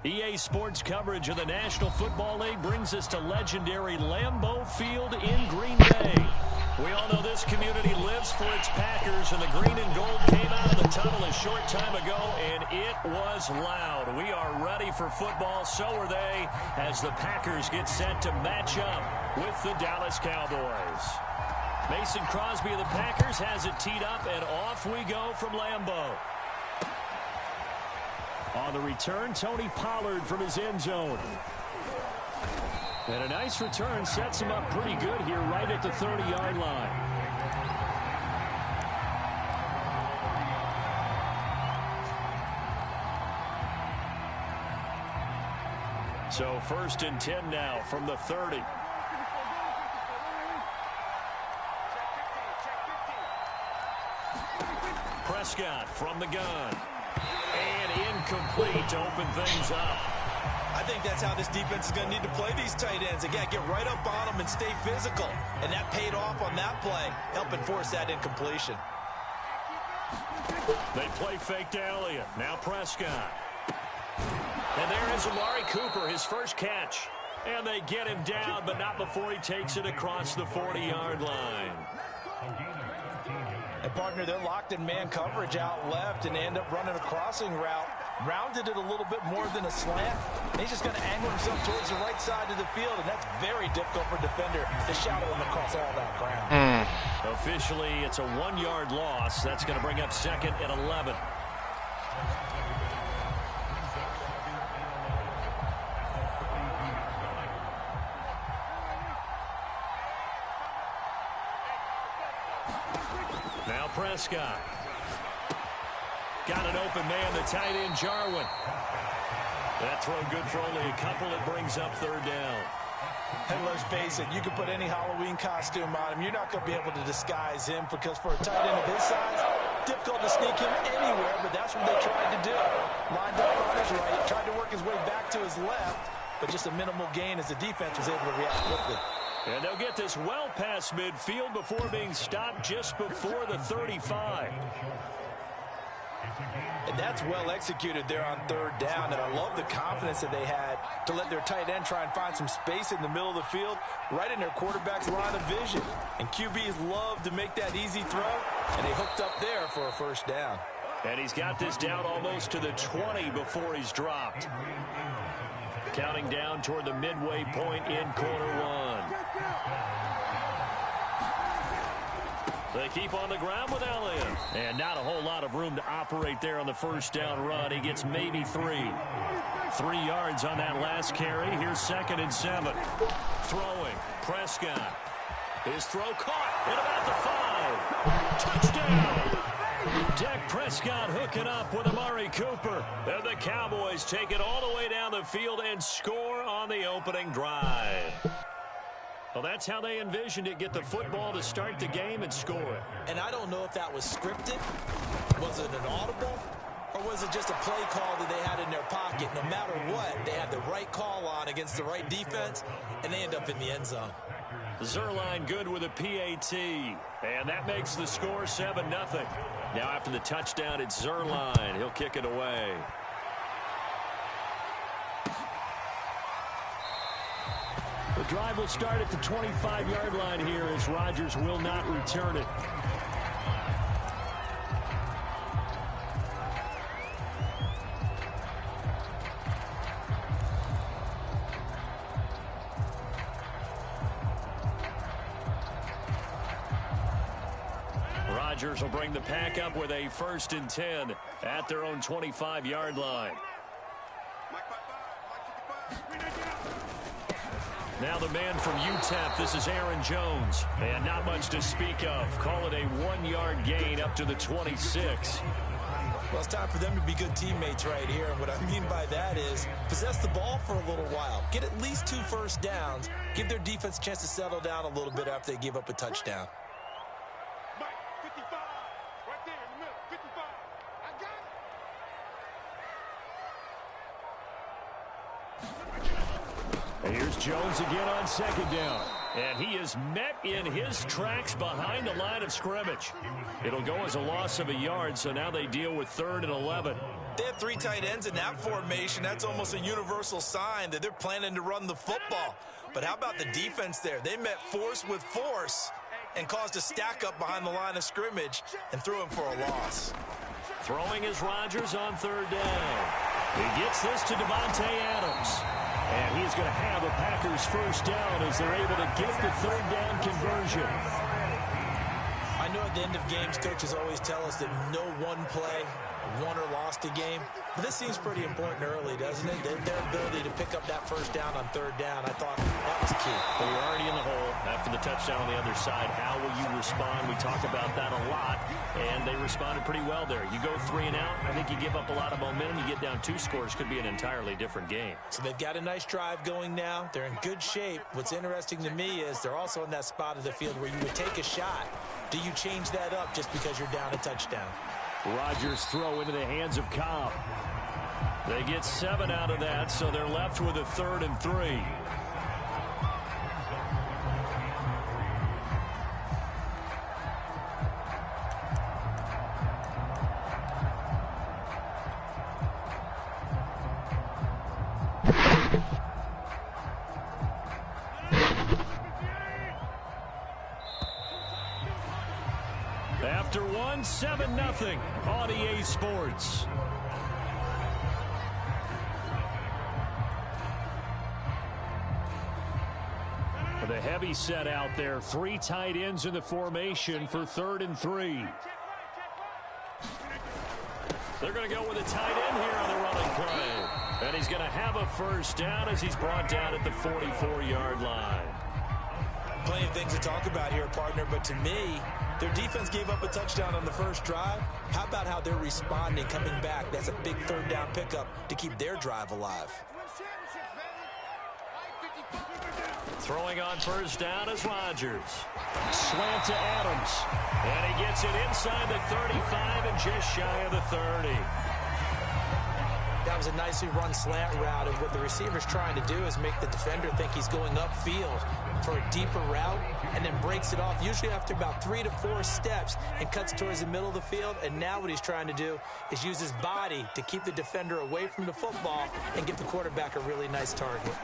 EA Sports coverage of the National Football League brings us to legendary Lambeau Field in Green Bay. We all know this community lives for its Packers, and the green and gold came out of the tunnel a short time ago, and it was loud. We are ready for football, so are they, as the Packers get set to match up with the Dallas Cowboys. Mason Crosby of the Packers has it teed up, and off we go from Lambeau. On the return, Tony Pollard from his end zone. And a nice return sets him up pretty good here right at the 30-yard line. So 1st and 10 now from the 30. Prescott from the gun. And incomplete to open things up. I think that's how this defense is going to need to play these tight ends. Again, get right up on them and stay physical. And that paid off on that play, helping force that incompletion. They play fake to Elliott. Now Prescott. And there is Amari Cooper, his first catch. And they get him down, but not before he takes it across the 40-yard line. And partner, they're locked in man coverage out left, and they end up running a crossing route. Rounded it a little bit more than a slant. And he's just going to angle himself towards the right side of the field, and that's very difficult for a defender to shadow him across all that ground. Officially, it's a 1-yard loss. That's going to bring up 2nd and 11. Now Prescott. Got an open man, the tight end, Jarwin. That throw good for only a couple. It brings up 3rd down. And let's face it, you can put any Halloween costume on him. You're not going to be able to disguise him, because for a tight end of his size, difficult to sneak him anywhere, but that's what they tried to do. Lined up on his right, tried to work his way back to his left, but just a minimal gain as the defense was able to react quickly. And they'll get this well past midfield before being stopped just before the 35. And that's well executed there on 3rd down, and I love the confidence that they had to let their tight end try and find some space in the middle of the field, right in their quarterback's line of vision. And QBs love to make that easy throw, and they hooked up there for a 1st down. And he's got this down almost to the 20 before he's dropped. Counting down toward the midway point in quarter 1. They keep on the ground with Elliott. And not a whole lot of room to operate there on the 1st down run. He gets maybe 3. 3 yards on that last carry. Here's 2nd and 7. Throwing. Prescott. His throw caught at about the 5. Touchdown. Dak Prescott hooking up with Amari Cooper. And the Cowboys take it all the way down the field and score on the opening drive. Well, that's how they envisioned it. Get the football to start the game and score it. And I don't know if that was scripted. Was it an audible? Or was it just a play call that they had in their pocket? No matter what, they had the right call on against the right defense, and they end up in the end zone. Zerline good with a PAT. And that makes the score 7-0. Now after the touchdown, it's Zerline. He'll kick it away. The drive will start at the 25-yard line here as Rodgers will not return it. Rodgers will bring the pack up with a 1st and 10 at their own 25-yard line. Now the man from UTEP, this is Aaron Jones. And not much to speak of. Call it a 1-yard gain up to the 26. Well, it's time for them to be good teammates right here. And what I mean by that is possess the ball for a little while. Get at least 2 first downs. Give their defense a chance to settle down a little bit after they give up a touchdown. And here's Jones again on 2nd down. And he is met in his tracks behind the line of scrimmage. It'll go as a loss of a yard, so now they deal with 3rd and 11. They have 3 tight ends in that formation. That's almost a universal sign that they're planning to run the football. But how about the defense there? They met force with force and caused a stack up behind the line of scrimmage and threw him for a loss. Throwing is Rodgers on 3rd down. He gets this to Devontae Adams. And he's going to have a Packers first down as they're able to get the 3rd down conversion. I know at the end of games, coaches always tell us that no one play won or lost a game. But this seems pretty important early, doesn't it? Their ability to pick up that first down on 3rd down, I thought that was key. Well, you're already in the hole after the touchdown on the other side. How will you respond? We talk about that a lot, and they responded pretty well there. You go 3 and out, I think you give up a lot of momentum. You get down 2 scores, could be an entirely different game. So they've got a nice drive going now. They're in good shape. What's interesting to me is they're also in that spot of the field where you would take a shot. Do you change that up just because you're down a touchdown? Rodgers throw into the hands of Cobb. They get 7 out of that, so they're left with a 3rd and 3. After 1, 7-0 on EA Sports. With a heavy set out there, 3 tight ends in the formation for 3rd and 3. They're going to go with a tight end here on the running play. And he's going to have a first down as he's brought down at the 44-yard line. Plenty of things to talk about here, partner, but to me, their defense gave up a touchdown on the first drive. How about how they're responding, coming back? That's a big 3rd down pickup to keep their drive alive. Throwing on first down is Rodgers. Slant to Adams. And he gets it inside the 35 and just shy of the 30. That was a nicely run slant route, and what the receiver's trying to do is make the defender think he's going upfield for a deeper route and then breaks it off, usually after about 3 to 4 steps, and cuts towards the middle of the field. And now what he's trying to do is use his body to keep the defender away from the football and give the quarterback a really nice target.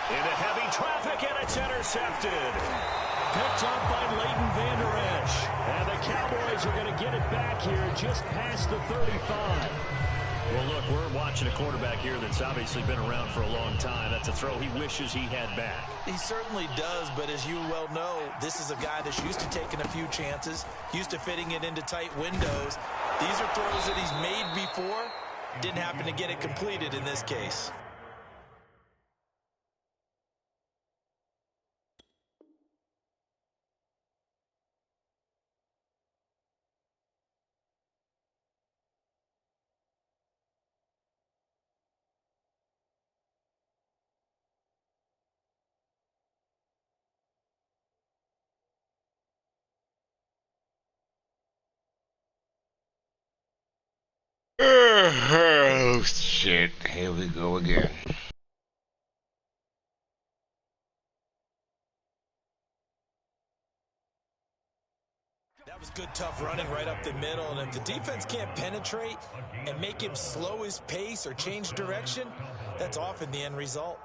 Into heavy traffic, and it's intercepted. Picked up by Leighton Vander Esch. And the Cowboys are going to get it back here just past the 35. Well, look, we're watching a quarterback here that's obviously been around for a long time. That's a throw he wishes he had back. He certainly does, but as you well know, this is a guy that's used to taking a few chances, used to fitting it into tight windows. These are throws that he's made before. Didn't happen to get it completed in this case. Oh, shit. Here we go again. That was good, tough running right up the middle. And if the defense can't penetrate and make him slow his pace or change direction, that's often the end result.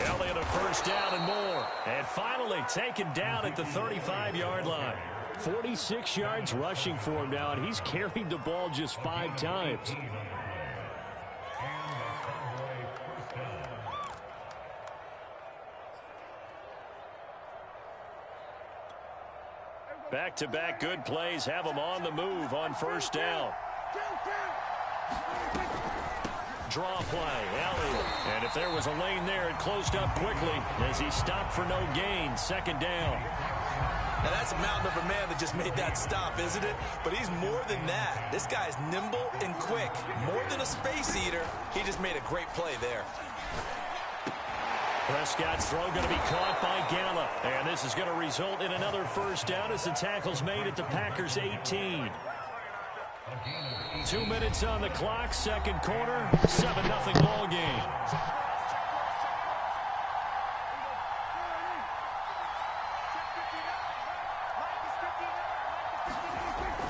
Elliott a first down and more. And finally taken down at the 35-yard line. 46 yards rushing for him now, and he's carried the ball just 5 times. Back-to-back good plays have him on the move on first down. Draw play, Elliott. And if there was a lane there, it closed up quickly as he stopped for no gain. Second down. Now, that's a mountain of a man that just made that stop, isn't it? But he's more than that. This guy's nimble and quick. More than a space eater, he just made a great play there. Prescott's throw going to be caught by Gallup. And this is going to result in another first down as the tackle's made at the Packers' 18. 2 minutes on the clock, second quarter, 7-0 ball game.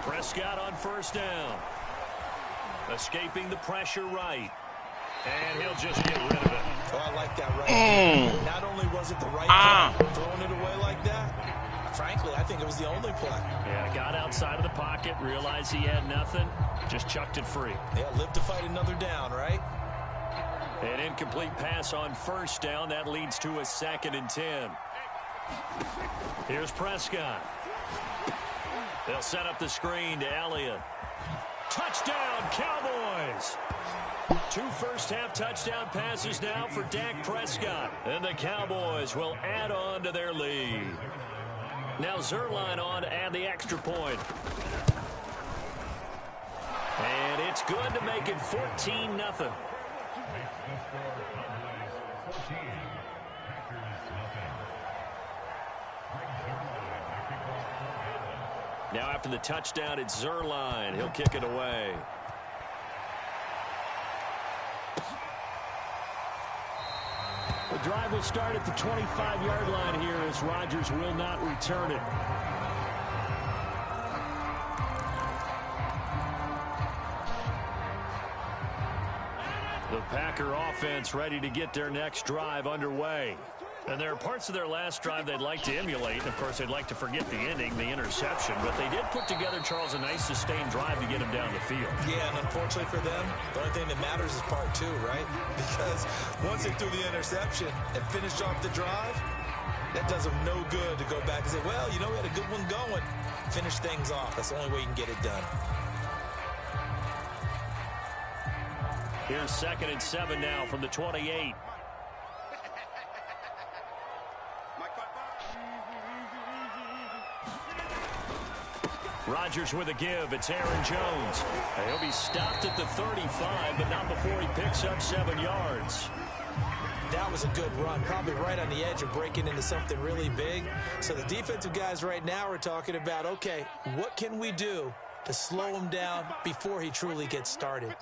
Prescott on first down. Escaping the pressure right. And he'll just get rid of it. Oh, I like that right. Not only was it the right play, throwing it away like that, frankly, I think it was the only play. Yeah, got outside of the pocket, realized he had nothing, just chucked it free. Yeah, live to fight another down, right? An incomplete pass on first down. That leads to a 2nd and 10. Here's Prescott. They'll set up the screen to Elliott. Touchdown, Cowboys! 2 first-half touchdown passes now for Dak Prescott. And the Cowboys will add on to their lead. Now Zerline on to add the extra point. And it's good to make it 14-0. Now after the touchdown, it's Zerline. He'll kick it away. The drive will start at the 25-yard line here as Rodgers will not return it. The Packer offense ready to get their next drive underway. And there are parts of their last drive they'd like to emulate. Of course, they'd like to forget the ending, the interception. But they did put together, Charles, a nice sustained drive to get him down the field. Yeah, and unfortunately for them, the only thing that matters is part 2, right? Because once they threw the interception and finished off the drive, that does them no good to go back and say, well, you know, we had a good one going. Finish things off. That's the only way you can get it done. Here's 2nd and 7 now from the 28. Rodgers with a give. It's Aaron Jones. He'll be stopped at the 35, but not before he picks up 7 yards. That was a good run, probably right on the edge of breaking into something really big. So the defensive guys right now are talking about, okay, what can we do to slow him down before he truly gets started?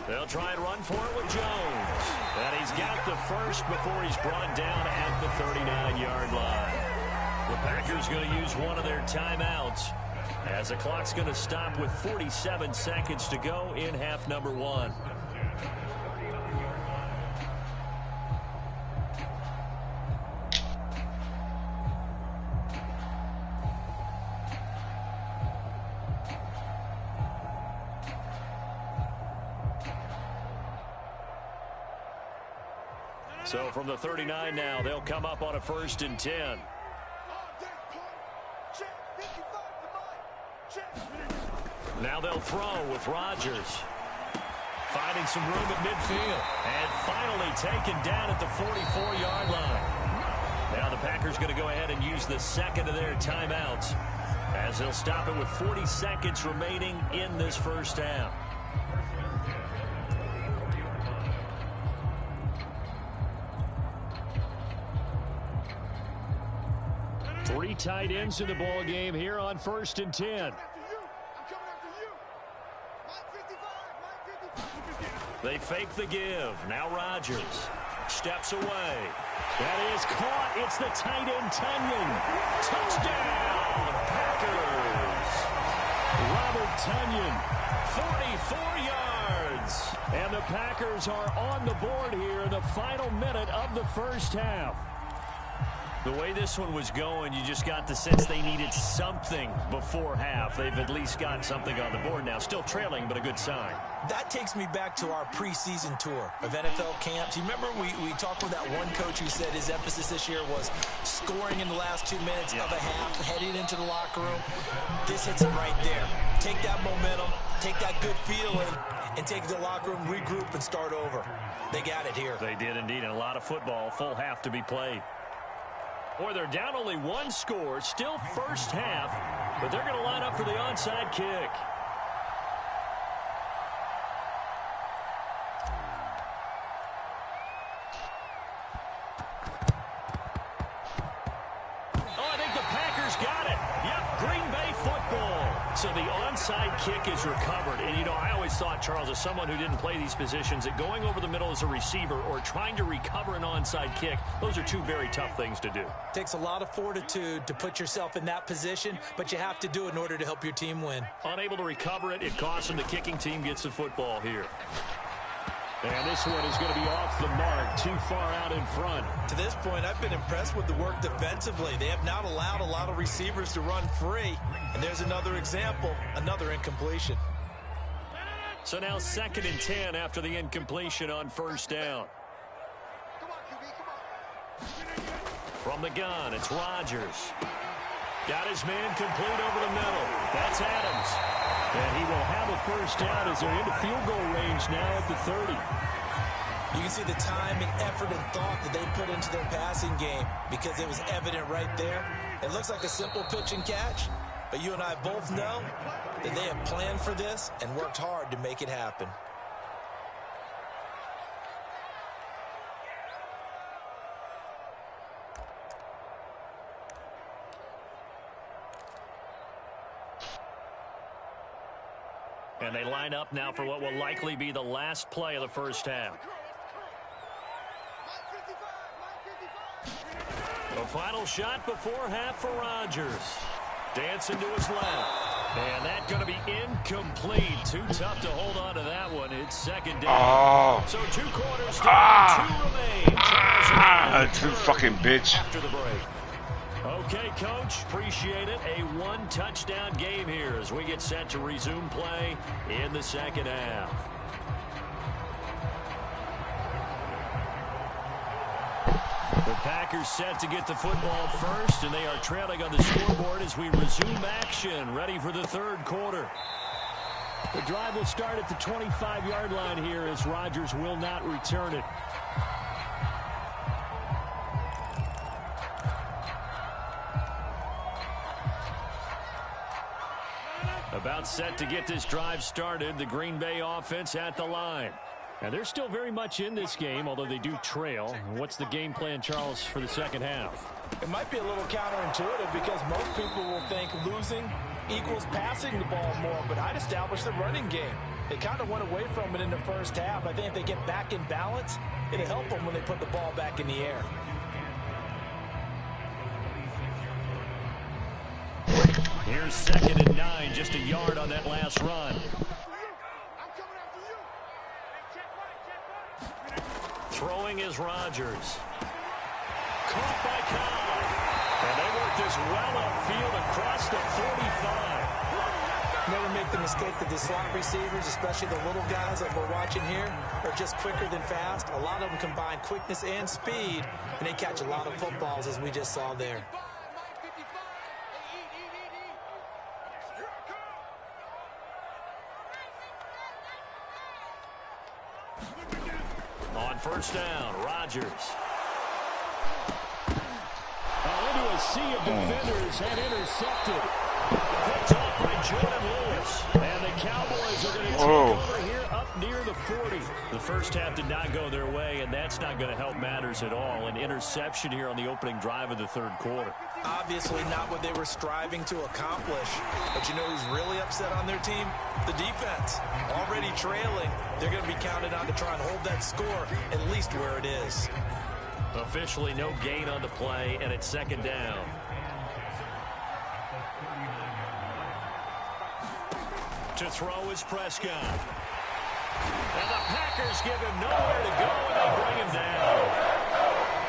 They'll try and run for it with Jones. And he's got the first before he's brought down at the 39-yard line. The Packers going to use one of their timeouts as the clock's going to stop with 47 seconds to go in half number 1. So from the 39 now, they'll come up on a 1st and 10. Now they'll throw with Rodgers. Finding some room at midfield. And finally taken down at the 44-yard line. Now the Packers going to go ahead and use the 2nd of their timeouts as they'll stop it with 40 seconds remaining in this first half. Three tight ends in the ball game here on 1st and 10. They fake the give. Now Rodgers steps away. That is caught. It's the tight end, Tunyon. Touchdown, Packers. Robert Tunyon, 44 yards. And the Packers are on the board here in the final minute of the first half. The way this one was going, you just got the sense they needed something before half. They've at least got something on the board now. Still trailing, but a good sign. That takes me back to our preseason tour of NFL camps. You remember we talked with that one coach who said his emphasis this year was scoring in the last 2 minutes of a half, heading into the locker room. This hits it right there. Take that momentum, take that good feeling, and take it to the locker room, regroup, and start over. They got it here. They did indeed, and a lot of football, full half to be played. Boy, they're down only one score, still first half, but they're going to line up for the onside kick. So the onside kick is recovered. And, you know, I always thought, Charles, as someone who didn't play these positions, that going over the middle as a receiver or trying to recover an onside kick, those are two very tough things to do. It takes a lot of fortitude to put yourself in that position, but you have to do it in order to help your team win. Unable to recover it, it costs them. The kicking team gets the football here. And this one is going to be off the mark, too far out in front. To this point, I've been impressed with the work defensively. They have not allowed a lot of receivers to run free. And there's another example, another incompletion. So now 2nd and 10 after the incompletion on first down. From the gun, it's Rodgers. Got his man complete over the middle. That's Adams. And he will have a first down as they're into field goal range now at the 30. You can see the time and effort and thought that they put into their passing game because it was evident right there. It looks like a simple pitch and catch, but you and I both know that they have planned for this and worked hard to make it happen. And they line up now for what will likely be the last play of the first half. The final shot before half for Rodgers. Dancing to his left. And that's going to be incomplete. Too tough to hold on to that one. It's 2nd down. So 2 quarters down, 2 remain. True fucking bitch. After the break. Okay, Coach, appreciate it. A 1-touchdown game here as we get set to resume play in the second half. The Packers set to get the football first, and they are trailing on the scoreboard as we resume action, ready for the 3rd quarter. The drive will start at the 25-yard line here as Rodgers will not return it. About set to get this drive started, the Green Bay offense at the line. And they're still very much in this game, although they do trail. What's the game plan, Charles, for the second half? It might be a little counterintuitive because most people will think losing equals passing the ball more, but I'd establish the running game. They kind of went away from it in the first half. I think if they get back in balance, it'll help them when they put the ball back in the air. Here's 2nd and 9, just a yard on that last run. Throwing is Rodgers. Caught by Cobb. And they work this well upfield across the 45. Never make the mistake that the slot receivers, especially the little guys like we're watching here, are just quicker than fast. A lot of them combine quickness and speed, and they catch a lot of footballs, as we just saw there. On first down, Rodgers. Into a sea of defenders and intercepted. Picked off by Jordan Lewis. And the Cowboys are going to take over here up near the 40. The first half did not go their way, and that's not going to help matters at all. An interception here on the opening drive of the 3rd quarter. Obviously not what they were striving to accomplish. But you know who's really upset on their team? The defense. Already trailing. They're going to be counted on to try and hold that score at least where it is. Officially no gain on the play, and it's 2nd down. To throw is Prescott. And the Packers give him nowhere to go, and they bring him down.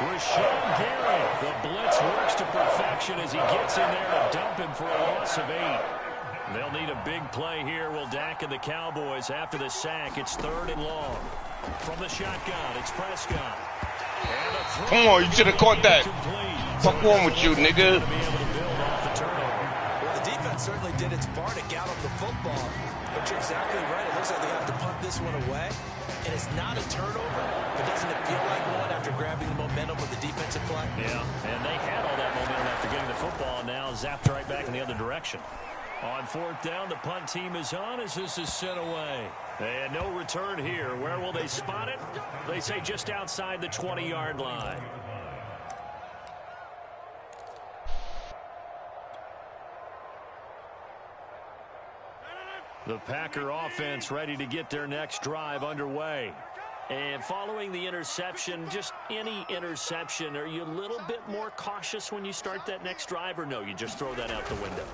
Rashawn Gary, the blitz works to perfection as he gets in there to dump him for a loss of 8. They'll need a big play here. Will Dak and the Cowboys after the sack. It's 3rd and long. From the shotgun, it's Prescott. Come on, you should have caught that. Fuck wrong with you, nigga? Well, the defense certainly did its part to gallop the football. But you're exactly right. It looks like they have to punt this one away. And it's not a turnover, but doesn't it feel like one after grabbing the momentum with the defensive play? Yeah, and they had all that momentum after getting the football, and now zapped right back in the other direction. On 4th down, the punt team is on as this is sent away. And no return here. Where will they spot it? They say just outside the 20-yard line. The Packer offense ready to get their next drive underway. And following the interception, just any interception, are you a little bit more cautious when you start that next drive, or no, you just throw that out the window?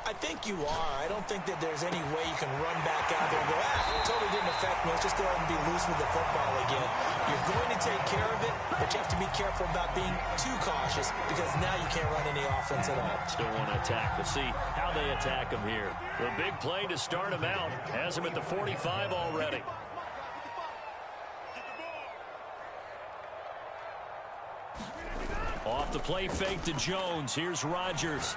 I think you are. I don't think that there's any way you can run back out there and go, it totally didn't affect me. Let's just go ahead and be loose with the football again. You're going to take care of it, but you have to be careful about being too cautious because now you can't run any offense at all. Still want to attack. We'll see how they attack them here. The big play to start them out has them at the 45 already. Off the play fake to Jones. Here's Rodgers.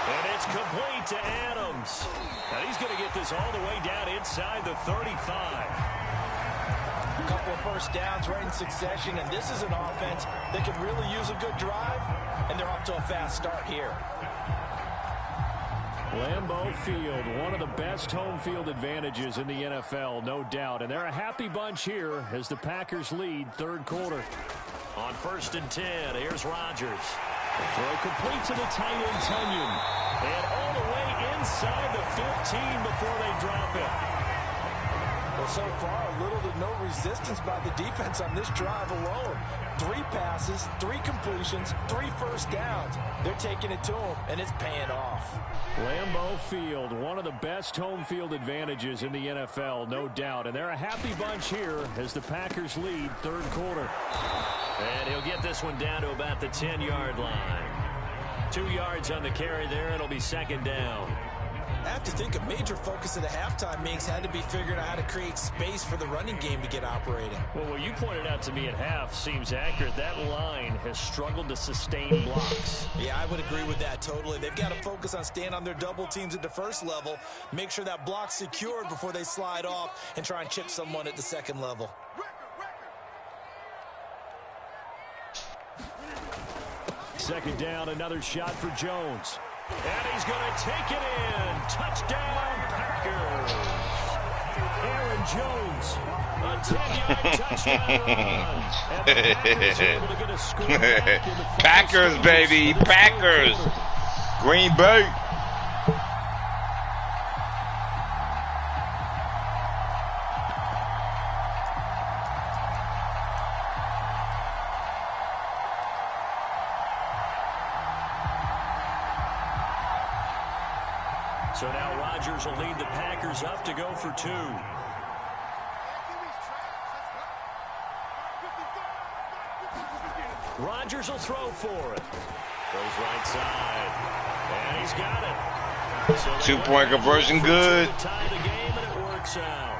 And it's complete to Adams. And he's going to get this all the way down inside the 35. A couple of first downs right in succession, and this is an offense that could really use a good drive, and they're off to a fast start here. Lambeau Field, one of the best home field advantages in the NFL, no doubt. And they're a happy bunch here as the Packers lead 3rd quarter. On 1st and 10, here's Rodgers. Throw complete to the tight end, Tunyon. And all the way inside the 15 before they drop it. Well, so far, little to no resistance by the defense on this drive alone. 3 passes, 3 completions, 3 first downs. They're taking it to them, and it's paying off. Lambeau Field, one of the best home field advantages in the NFL, no doubt. And they're a happy bunch here as the Packers lead 3rd quarter. And he'll get this one down to about the 10-yard line. 2 yards on the carry there. It'll be 2nd down. I have to think a major focus of the halftime meetings had to be figuring out how to create space for the running game to get operating. Well, what you pointed out to me at half seems accurate. That line has struggled to sustain blocks. Yeah, I would agree with that totally. They've got to focus on staying on their double teams at the first level, make sure that block's secured before they slide off and try and chip someone at the second level. Second down, another shot for Jones. And he's going to take it in. Touchdown, Packers. Aaron Jones, a 10-yard touchdown run. And the Packers are able to get a score back in the Packers, baby. Packers. Green Bay. So now Rodgers will lead the Packers up to go for 2. Rodgers will throw for it. Goes right side. And he's got it. So 2-point conversion good. To tie the game, and it works out.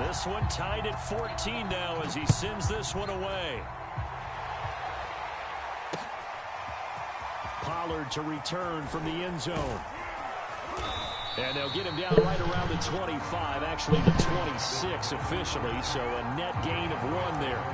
This one tied at 14 now as he sends this one away. Pollard to return from the end zone. And they'll get him down right around the 25, actually the 26 officially, so a net gain of 1 there.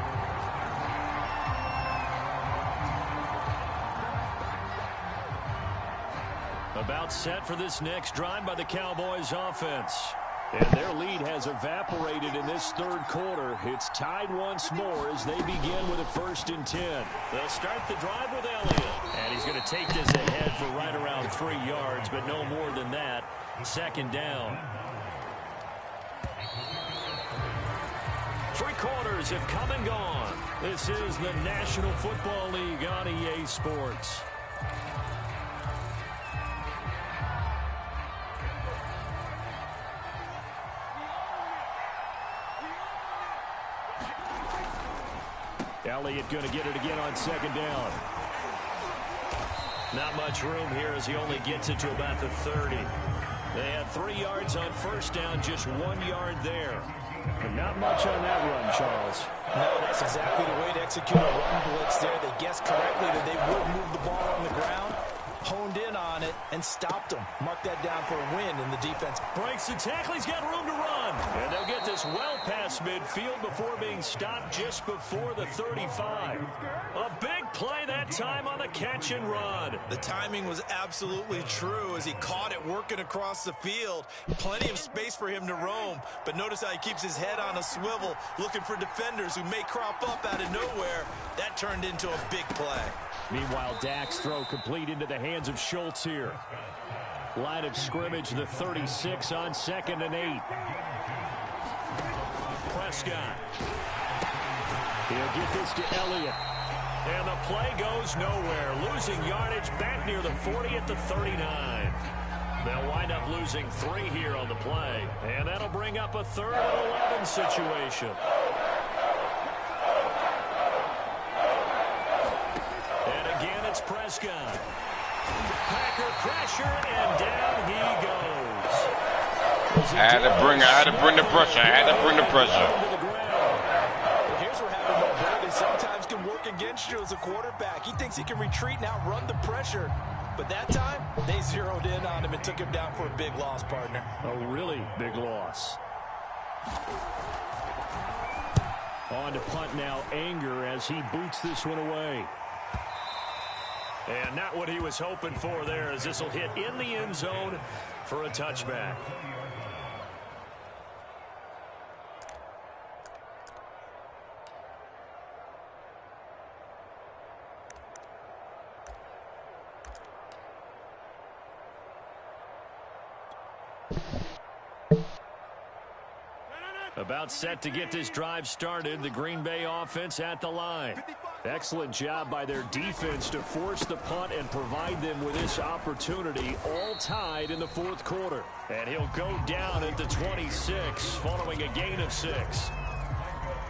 About set for this next drive by the Cowboys offense. And their lead has evaporated in this 3rd quarter. It's tied once more as they begin with a 1st and 10. They'll start the drive with Elliott. And he's going to take this ahead for right around 3 yards, but no more than that. 2nd down. 3 quarters have come and gone. This is the National Football League on EA Sports. Elliott going to get it again on second down. Not much room here as he only gets it to about the 30. They had 3 yards on first down, just 1 yard there. And not much on that run, Charles. No, that's exactly the way to execute a run blitz there. They guessed correctly that they would move the ball on the ground, honed in on it, and stopped them. Mark that down for a win in the defense. Breaks the tackle. He's got room to run. And they'll get this well past midfield before being stopped just before the 35. A big play that time on the catch and run. The timing was absolutely true as he caught it working across the field. Plenty of space for him to roam. But notice how he keeps his head on a swivel, looking for defenders who may crop up out of nowhere. That turned into a big play. Meanwhile, Dak's throw complete into the hands of Schultz here. Line of scrimmage, the 36 on 2nd and 8. Prescott. He'll get this to Elliott. And the play goes nowhere. Losing yardage back near the 40 at the 39. They'll wind up losing 3 here on the play. And that'll bring up a 3rd and 11 situation. And again, it's Prescott. Packer pressure, and down he goes. I had to bring the pressure. Here's where having mobility sometimes can work against you as a quarterback. He thinks he can retreat and outrun the pressure. But that time, they zeroed in on him and took him down for a big loss, partner. A really big loss. On to punt now, Anger, as he boots this one away. And not what he was hoping for there, as this will hit in the end zone for a touchback. About set to get this drive started, the Green Bay offense at the line. Excellent job by their defense to force the punt and provide them with this opportunity, all tied in the 4th quarter. And he'll go down at the 26 following a gain of 6.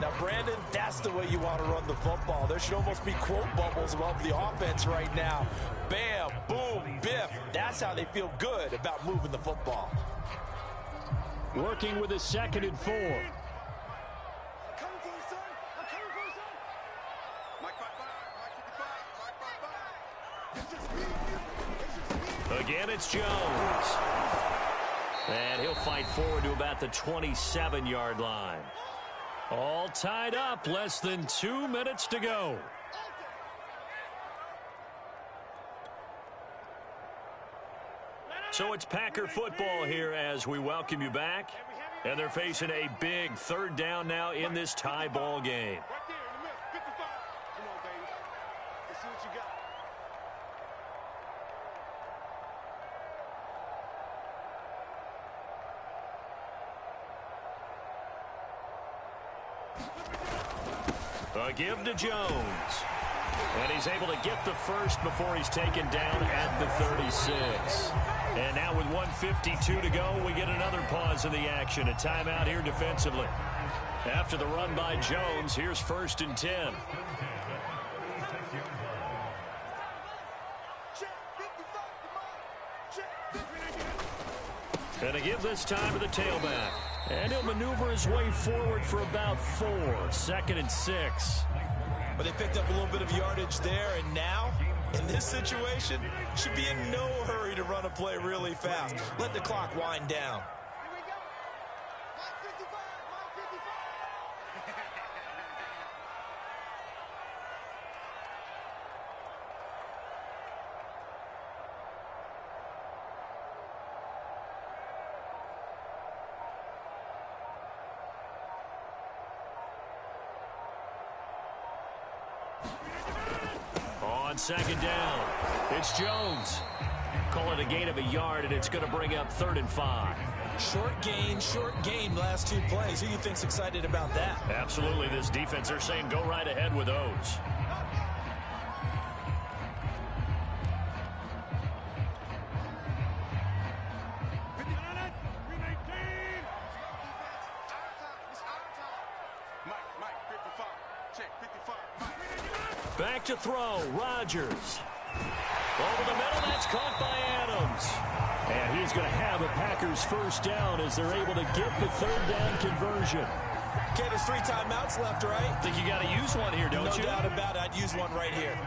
Now, Brandon, that's the way you want to run the football. There should almost be quote bubbles above the offense right now. Bam, boom, biff. That's how they feel good about moving the football. Working with a 2nd and 4. Again, it's Jones. And he'll fight forward to about the 27-yard line. All tied up, less than 2 minutes to go. So it's Packer football here as we welcome you back. And they're facing a big 3rd down now in this tie ball game. A give to Jones. And he's able to get the first before he's taken down at the 36. And now with 1:52 to go, we get another pause in the action. A timeout here defensively. After the run by Jones, here's 1st and 10. And a give this time to the tailback. And he'll maneuver his way forward for about 4. 2nd and 6. But they picked up a little bit of yardage there, and now, in this situation, should be in no hurry to run a play really fast. Let the clock wind down. On 2nd down, it's Jones. Call it a gain of a yard, and it's going to bring up 3rd and 5. Short gain last 2 plays. Who do you think's excited about that? Absolutely, this defense, they're saying go right ahead with those. Mike, 55. Check, 55. Mike. Back to throw, Rodgers. Over the middle, that's caught by Adams. And he's going to have a Packers first down as they're able to get the third down conversion. Okay, there's 3 timeouts left, right? I think you got to use one here, don't you? No doubt about it. I'd use one right here.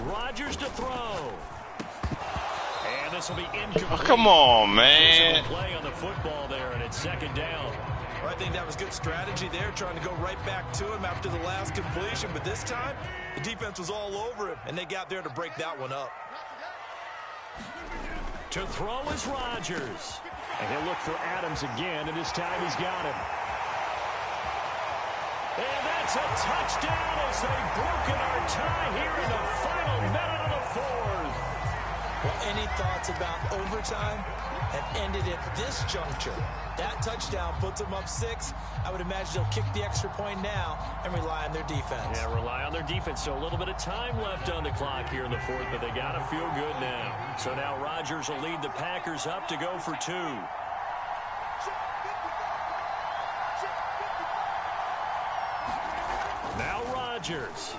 Rodgers to throw. And this will be incomplete. Oh, come on, man. Play on the football there, and it's second down. Well, I think that was good strategy there, trying to go right back to him after the last completion. But this time, the defense was all over him, and they got there to break that one up. To throw is Rodgers. And he'll look for Adams again, and this time he's got him. And that's a touchdown as they've broken our tie here in the final minute of the fourth. Well, any thoughts about overtime have ended at this juncture. That touchdown puts them up 6. I would imagine they'll kick the extra point now and rely on their defense. Yeah, rely on their defense. So a little bit of time left on the clock here in the fourth, but they got to feel good now. So now Rodgers will lead the Packers up to go for 2. Now Rodgers.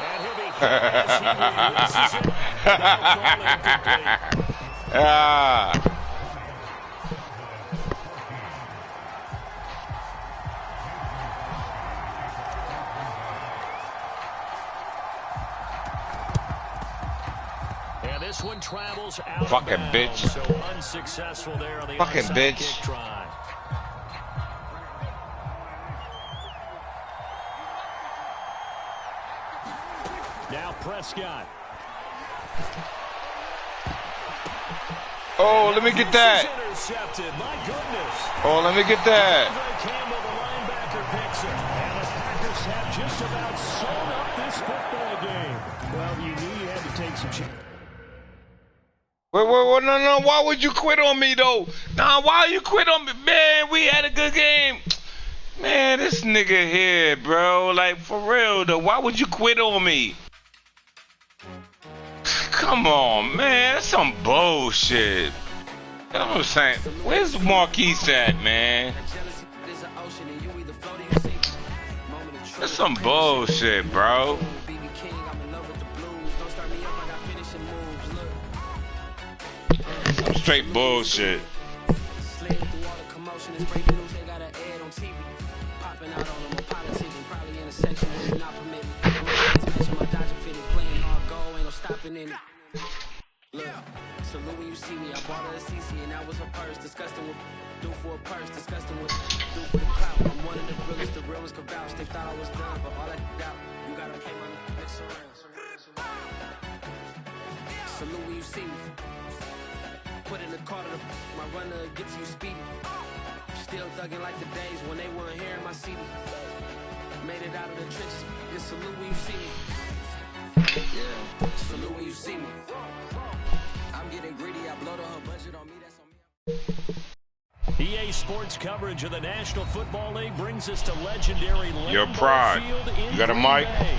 And he'll be hit as he releases it. And this one travels out. Fucking bitch. So unsuccessful there on the fucking bitch. Kick try. Now Prescott. Oh, let me get that. Intercepted. My goodness. Oh, let me get that. Campbell, the linebacker, picks it. And the Packers have just about sewn up this football game. Well, you knew you had to take some chances. Wait, no, why would you quit on me, though? Nah, why you quit on me? Man, we had a good game. Man, this nigga here, bro. Like, for real, though, why would you quit on me? Come on, man. That's some bullshit. You know what I'm saying? Where's Marquise at, man? That's some bullshit, bro. Some straight bullshit. Look, salute when you see me. I bought her a CC and that was her purse. Disgusting with do for a purse. Disgusting with do for the clout. I'm one of the realest. The realest could vouch. They thought I was done, but all I doubt. You gotta pay money to mix around. Salute when you see me. Put in the car to my runner gets you speedy. Still thugging like the days when they weren't here in my CD. Made it out of the trenches. Just salute when you see me. Yeah, salute when you see me. I'm getting greedy, I blow the whole budget on me, that's on me. EA Sports coverage of the National Football League brings us to legendary Your Lambeau pride. Field in You got a Green mic? Bay.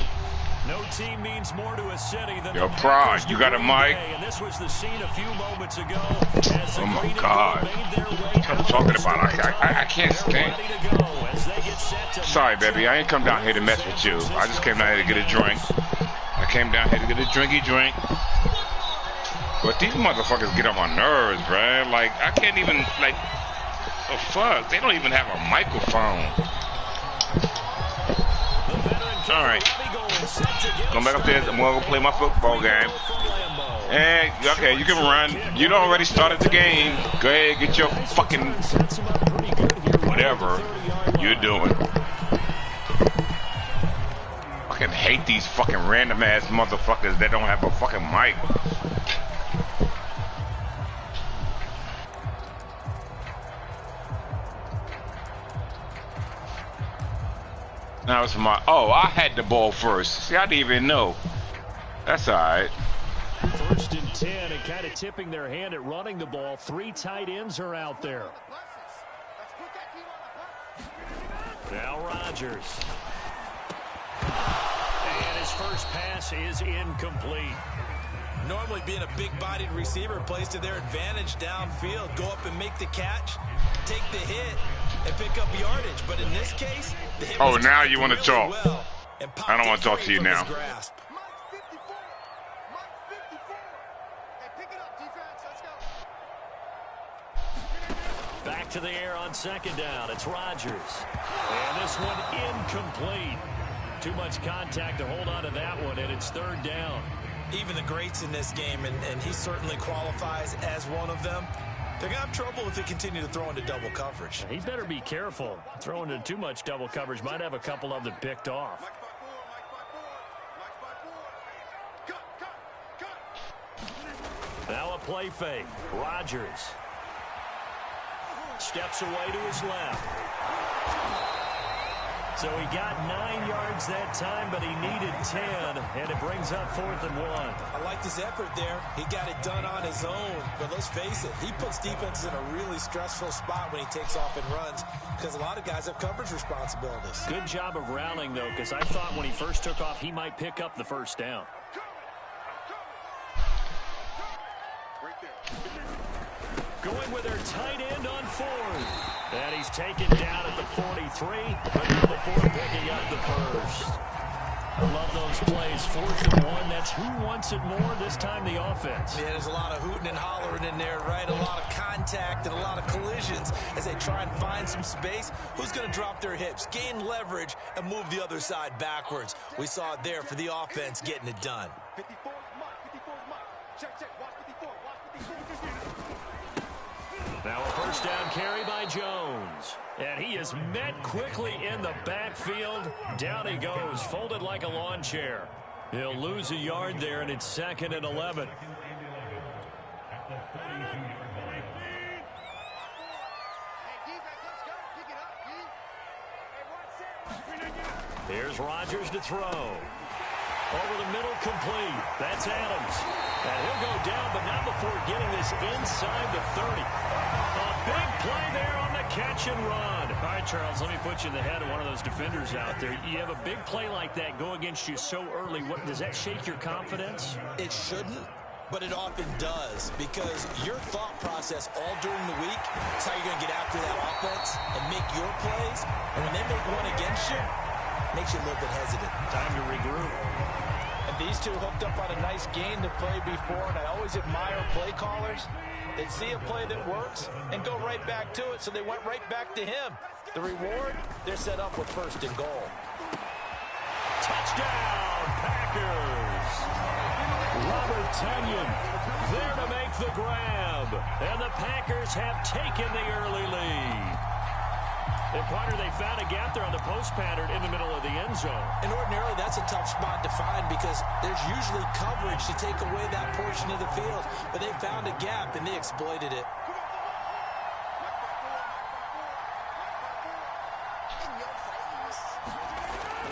No team means more to a city than Your the pride. Packers You to got a Green mic? Bay, and this was the scene a few moments ago as the Oh my Green and God. Gold made their way What I'm out talking of about. I can't stand. ready to go as they get set to Sorry, baby. I ain't come down here to mess with you. I just came down here to get a drink. I came down here to get a drinky drink. But these motherfuckers get on my nerves, bruh. Like, I can't even, like, oh, fuck. They don't even have a microphone. Alright. Come back upstairs. I'm going to go play my football game. And, okay, you can run. You done already started the game. Go ahead, get your fucking whatever you're doing. I fucking hate these fucking random ass motherfuckers that don't have a fucking mic. Now it's my, oh, I had the ball first. See, I didn't even know. That's alright. First and 10 and kind of tipping their hand at running the ball. 3 tight ends are out there. Now Rodgers. And his first pass is incomplete. Normally being a big-bodied receiver plays to their advantage downfield. Go up and make the catch, take the hit, and pick up yardage. But in this case, the hit was now you want to really talk. Well and I don't want to talk to you now. Back to the air on second down. It's Rodgers. And this one incomplete. Too much contact to hold on to that one, and it's third down. Even the greats in this game, and he certainly qualifies as one of them, they're going to have trouble if they continue to throw into double coverage. He better be careful. Throwing into too much double coverage might have a couple of them picked off. Now a play fake. Rodgers steps away to his left. So he got 9 yards that time, but he needed 10, and it brings up 4th and 1. I liked his effort there. He got it done on his own, but let's face it, he puts defenses in a really stressful spot when he takes off and runs because a lot of guys have coverage responsibilities. Good job of rallying, though, because I thought when he first took off, he might pick up the first down. Going with their tight end on 4th. And he's taken down at the 43, but now the 4 picking up the first. I love those plays. 4th and 1. That's who wants it more, this time the offense. Yeah, there's a lot of hooting and hollering in there, right? A lot of contact and a lot of collisions as they try and find some space. Who's going to drop their hips, gain leverage, and move the other side backwards? We saw it there for the offense getting it done. 54 is Mike. 54 is Mike. Check, check. Watch 54. Watch 54. Now a first down carry by Jones. And he is met quickly in the backfield. Down he goes, folded like a lawn chair. He'll lose a yard there, and it's 2nd and 11. Here's Rodgers to throw. Over the middle, complete. That's Adams. And he'll go down, but not before getting this inside the 30. A big play there on the catch and run. All right, Charles, let me put you in the head of one of those defenders out there. You have a big play like that go against you so early. What, does that shake your confidence? It shouldn't, but it often does, because your thought process all during the week is how you're going to get after that offense and make your plays. And when they make one against you, it makes you a little bit hesitant. Time to regroup. And these two hooked up on a nice game to play before, and I always admire play callers. They see a play that works and go right back to it, so they went right back to him. The reward, they're set up with 1st and goal. Touchdown, Packers! Robert Tonyan there to make the grab, and the Packers have taken the early lead. And Potter, they found a gap there on the post pattern in the middle of the end zone. And ordinarily, that's a tough spot to find because there's usually coverage to take away that portion of the field. But they found a gap, and they exploited it.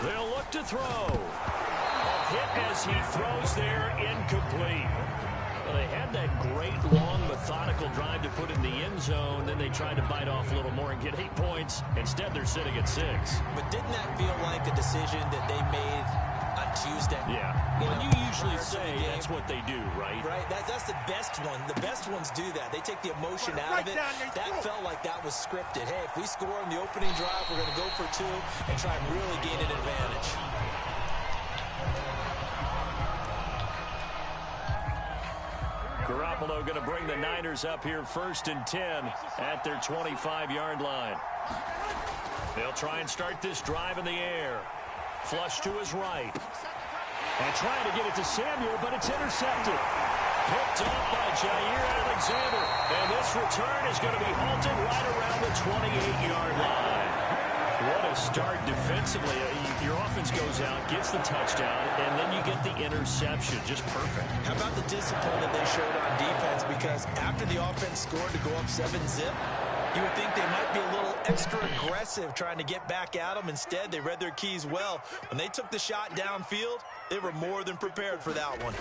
They'll look to throw. A hit as he throws there, incomplete. Well, they had that great, long, methodical drive to put in the end zone. Then they tried to bite off a little more and get 8 points. Instead, they're sitting at 6. But didn't that feel like a decision that they made on Tuesday? Yeah. Well, you usually say that's what they do, right? Right. That's the best one. The best ones do that. They take the emotion out of it. That felt like that was scripted. Hey, if we score in the opening drive, we're going to go for 2 and try and really gain an advantage. Garoppolo going to bring the Niners up here 1st and 10 at their 25-yard line. They'll try and start this drive in the air. Flush to his right. And trying to get it to Samuel, but it's intercepted. Picked up by Jair Alexander. And this return is going to be halted right around the 28-yard line. What a start defensively. Your offense goes out, gets the touchdown, and then you get the interception. Just perfect. How about the discipline that they showed on defense? Because after the offense scored to go up 7-zip, you would think they might be a little extra aggressive trying to get back at them. Instead, they read their keys well. When they took the shot downfield, they were more than prepared for that one.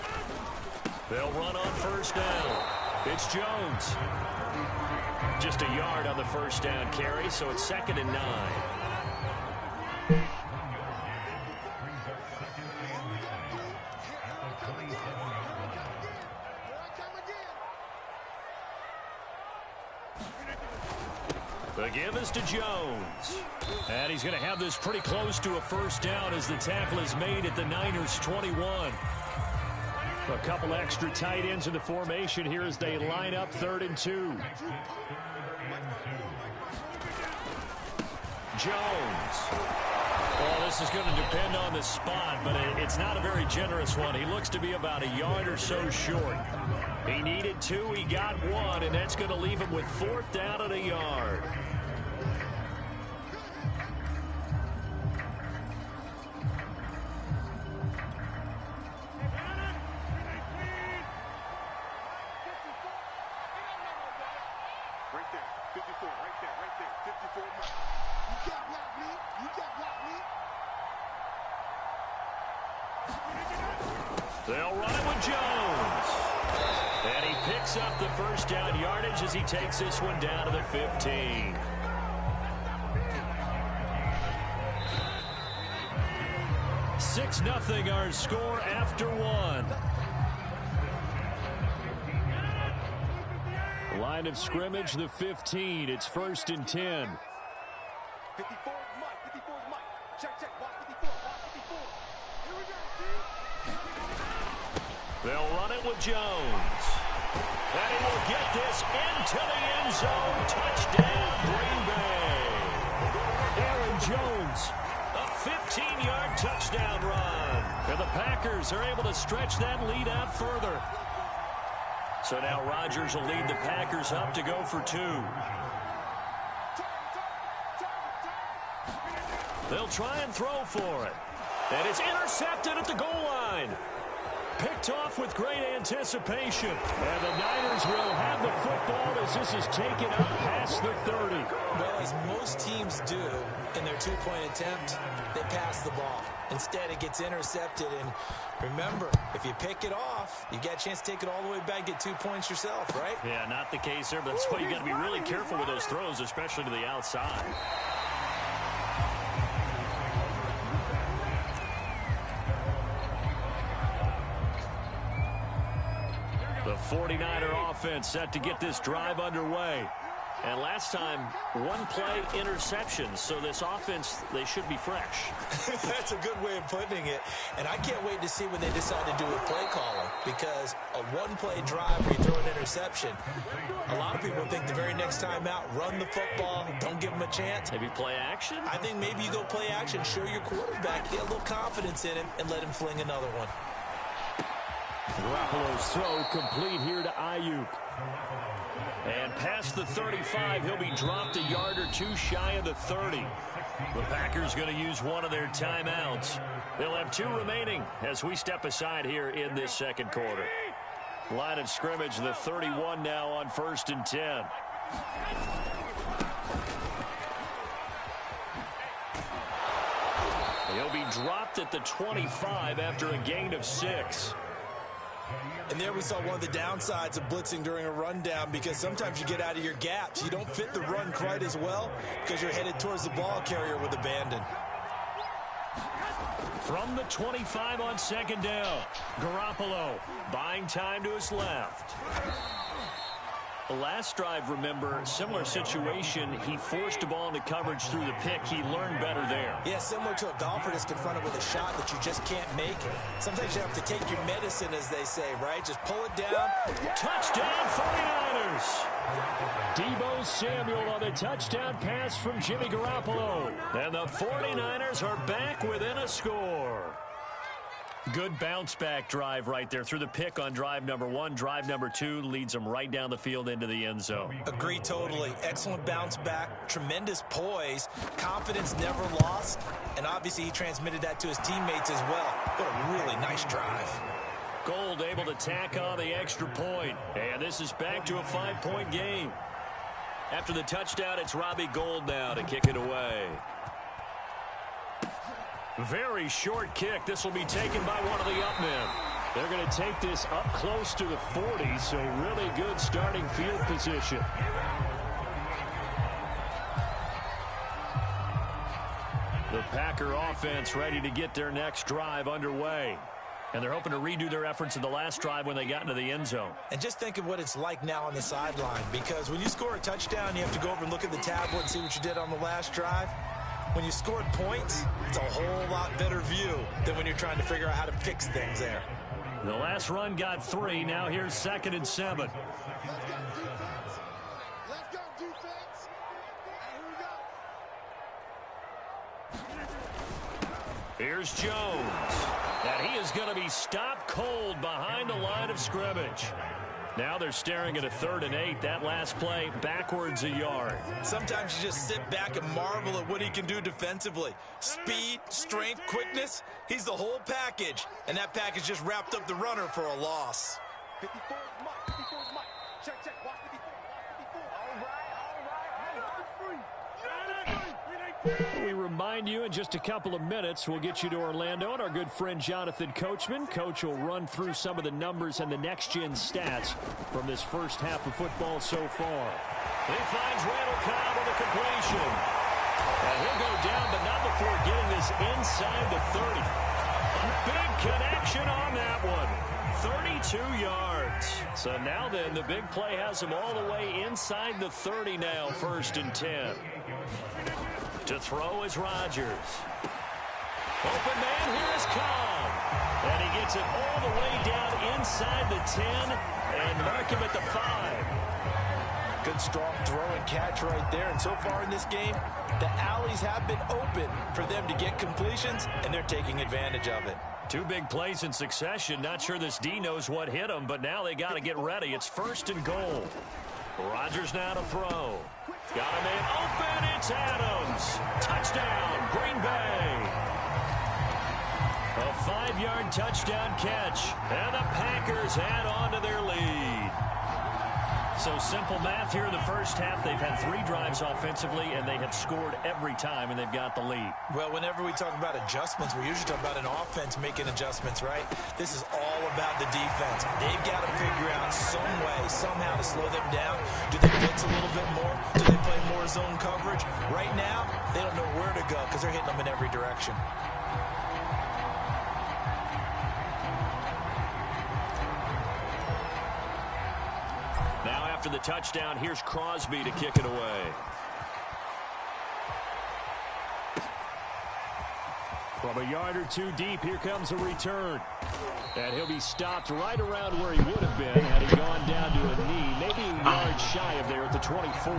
They'll run on 1st down. It's Jones. Just a yard on the 1st down carry, so it's 2nd and 9. The give is to Jones. And he's going to have this pretty close to a first down as the tackle is made at the Niners' 21. A couple extra tight ends in the formation here as they line up 3rd and 2. Jones. Well, this is going to depend on the spot, but it's not a very generous one. He looks to be about a yard or so short. He needed 2, he got 1, and that's going to leave him with 4th down and a yard. They'll run it with Jones. And he picks up the first down yardage as he takes this one down to the 15. Six nothing our score after 1. Line of scrimmage, the 15. It's 1st and 10. 54 is Mike. 54 is Mike. Check, check. Watch 54. Watch 54. Here we go, see? They'll run it with Jones. And he will get this into the end zone. Touchdown, Green Bay. Aaron Jones, a 15-yard touchdown run. And the Packers are able to stretch that lead out further. So now Rodgers will lead the Packers up to go for 2. They'll try and throw for it. And it's intercepted at the goal line. Picked off with great anticipation. And the Niners will have the football as this is taken up past the 30. Well, as most teams do in their two-point attempt, they pass the ball. Instead, it gets intercepted. And remember, if you pick it off, you get a chance to take it all the way back, get 2 points yourself, right? Yeah, not the case there, but that's why you got to be really careful with those throws, especially to the outside. The 49er offense set to get this drive underway. And last time, 1 play interception. So this offense, they should be fresh. That's a good way of putting it. And I can't wait to see when they decide to do a play caller. Because a 1-play drive where you throw an interception, a lot of people think the very next time out, run the football, don't give them a chance. Maybe play action? I think maybe you go play action, show your quarterback, get a little confidence in him, and let him fling another one. Garoppolo's throw complete here to Ayuk. And past the 35, he'll be dropped a yard or 2 shy of the 30. The Packers going to use one of their timeouts. They'll have 2 remaining as we step aside here in this second quarter. Line of scrimmage, the 31 now on 1st and 10. He'll be dropped at the 25 after a gain of 6. And there we saw one of the downsides of blitzing during a rundown, because sometimes you get out of your gaps. You don't fit the run quite as well because you're headed towards the ball carrier with abandon. From the 25 on 2nd down, Garoppolo buying time to his left. The last drive, remember, similar situation. He forced a ball into coverage through the pick. He learned better there. Yeah, similar to a golfer that's confronted with a shot that you just can't make. Sometimes you have to take your medicine, as they say, right? Just pull it down. Touchdown, 49ers. Deebo Samuel on the touchdown pass from Jimmy Garoppolo. And the 49ers are back within a score. Good bounce-back drive right there through the pick on drive number 1. Drive number 2 leads them right down the field into the end zone. Agree totally. Excellent bounce-back, tremendous poise, confidence never lost, and obviously he transmitted that to his teammates as well. What a really nice drive. Gold able to tack on the extra point, and this is back to a 5-point game. After the touchdown, it's Robbie Gould now to kick it away. Very short kick. This will be taken by one of the up men. They're going to take this up close to the 40, so really good starting field position. The Packer offense ready to get their next drive underway. And they're hoping to redo their efforts in the last drive when they got into the end zone. And just think of what it's like now on the sideline, because when you score a touchdown, you have to go over and look at the tablet and see what you did on the last drive. When you scored points, it's a whole lot better view than when you're trying to figure out how to fix things there. The last run got 3. Now here's 2nd and 7. Let's go, defense. And here we go. Here's Jones. And he is going to be stopped cold behind the line of scrimmage. Now they're staring at a 3rd and 8. That last play backwards a yard. Sometimes you just sit back and marvel at what he can do defensively. Speed, strength, quickness. He's the whole package. And that package just wrapped up the runner for a loss. 54 is Mike. 54 is Mike. Check, check. Watch 54. Watch 54. All right. We remind you in just a couple of minutes, we'll get you to Orlando and our good friend Jonathan Coachman. Coach will run through some of the numbers and the next-gen stats from this first half of football so far. He finds Randall Cobb on the completion. And he'll go down, but not before getting this inside the 30. A big connection on that one. 32 yards. So now then, the big play has him all the way inside the 30 now, 1st and 10. To throw is Rodgers. Open man, here is Cobb. And he gets it all the way down inside the 10 and mark him at the 5. Good strong throw and catch right there. And so far in this game, the alleys have been open for them to get completions, and they're taking advantage of it. 2 big plays in succession. Not sure this D knows what hit him, but now they got to get ready. It's 1st and goal. Rodgers now to throw. Got a man open. It's Adams. Touchdown, Green Bay. A 5-yard touchdown catch. And the Packers add on to their lead. So simple math here in the first half. They've had 3 drives offensively, and they have scored every time, and they've got the lead. Well, whenever we talk about adjustments, we usually talk about an offense making adjustments, right? This is all about the defense. They've got to figure out some way, somehow to slow them down. Do they blitz a little bit more? Do they play more zone coverage? Right now, they don't know where to go because they're hitting them in every direction. After the touchdown, here's Crosby to kick it away. From a yard or 2 deep, here comes a return. And he'll be stopped right around where he would have been had he gone down to a knee, maybe a yard shy of there at the 24.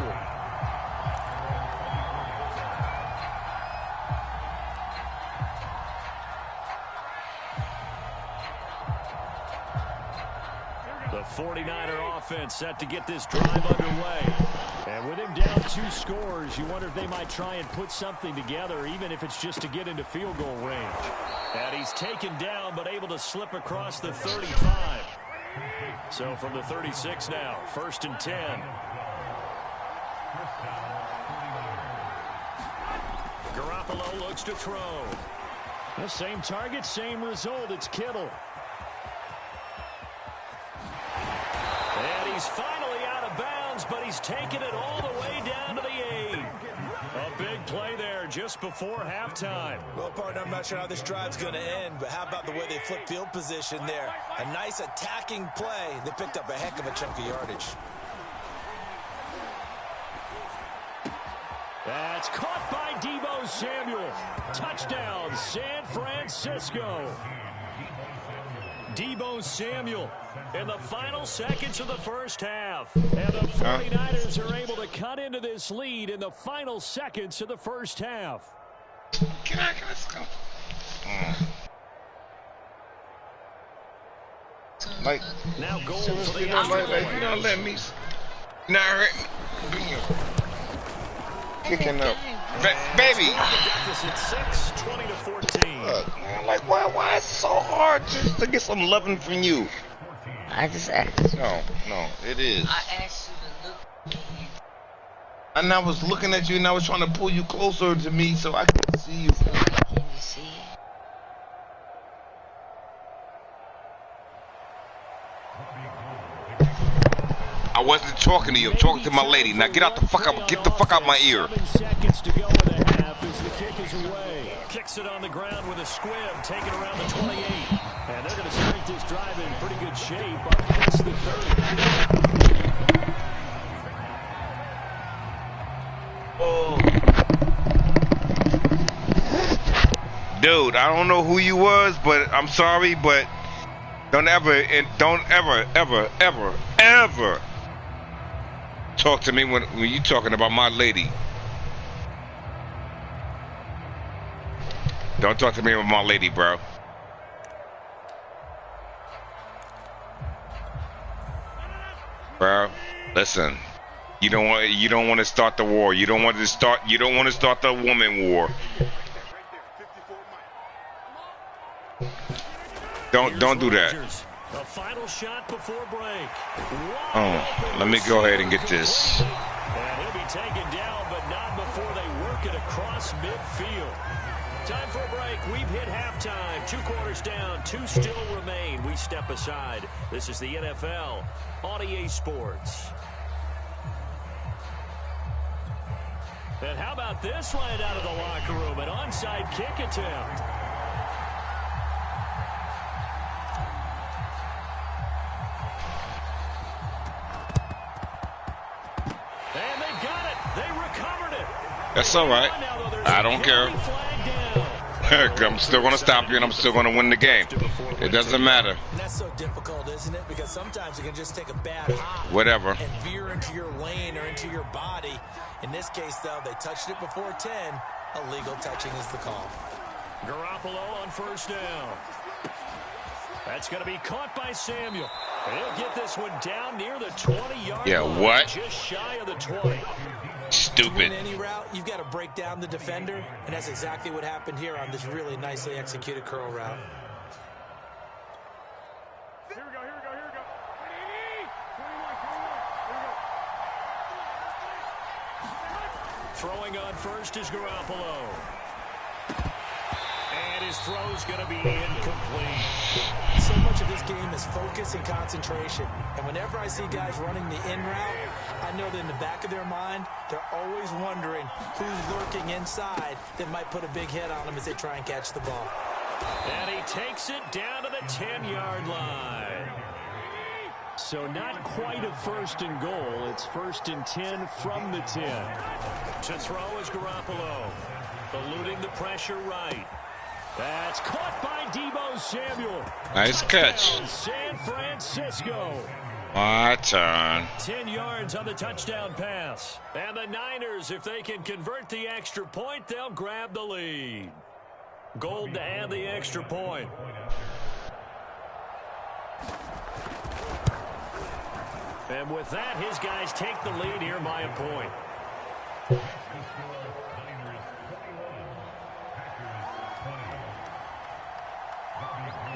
The 49er offense set to get this drive underway. And with him down 2 scores, you wonder if they might try and put something together, even if it's just to get into field goal range. And he's taken down, but able to slip across the 35. So from the 36 now, 1st and 10. Garoppolo looks to throw. The same target, same result. It's Kittle. And he's finally out of bounds, but he's taken it all the way down to the 8. A big play there just before halftime. Well, partner, I'm not sure how this drive's going to end, but how about the way they flip field position there? A nice attacking play. They picked up a heck of a chunk of yardage. That's caught by Deebo Samuel. Touchdown, San Francisco. Deebo Samuel in the final seconds of the first half. And the 49ers are able to cut into this lead in the final seconds of the first half. Can I go? Like, now goal for the you don't let me not hurt me. Kicking up. Baby! Deficit 6, 20-14. Look, man, like, why is it so hard just to get some loving from you? I just asked. No, it is. I asked you to look at me. And I was looking at you and I was trying to pull you closer to me so I could see you. Can you see it? I wasn't talking to you. I'm talking to my lady. Now get out the fuck up. Get the fuck out my ear. 7 seconds to go in the half as the kick is away. Kicks it on the ground with a squib, taken around the 28. And they're going to drive in pretty good shape up past the 30. Oh. Dude, I don't know who you was, but I'm sorry, but don't ever talk to me when you talking about my lady. Don't talk to me with my lady, bro. Bro, listen. You don't want to start the war. You don't want to start the woman war. Don't do that. A final shot before break. Oh, let me go ahead and get this. And he'll be taken down, but not before they work it across midfield. Time for a break. We've hit halftime. 2 quarters down. 2 still remain. We step aside. This is the NFL on EA Sports. And how about this right out of the locker room? An onside kick attempt. And they got it. They recovered it. That's all right. I don't care. I'm still going to stop you, and I'm still going to win the game. It doesn't matter. And that's so difficult, isn't it? Because sometimes you can just take a bad hop Whatever. and veer into your lane or into your body. In this case, though, they touched it before 10. Illegal touching is the call. Garoppolo on first down. That's going to be caught by Samuel. And he'll get this one down near the 20-yard Yeah, line. what? Just shy of the 20. To Stupid. win any route, you've got to break down the defender, and that's exactly what happened here on this really nicely executed curl route. Here we go. Throwing on first is Garoppolo. And his throw's going to be incomplete. So much of this game is focus and concentration. And whenever I see guys running the in route, I know that in the back of their mind, they're always wondering who's lurking inside that might put a big hit on them as they try and catch the ball. And he takes it down to the 10-yard line. So not quite a first and goal. It's 1st and 10 from the 10. To throw is Garoppolo. Eluding the pressure right. That's caught by Deebo Samuel. Nice catch. San Francisco. My turn. 10 yards on the touchdown pass. And the Niners, if they can convert the extra point, they'll grab the lead. Gold to add the extra point. And with that, his guys take the lead here by a point.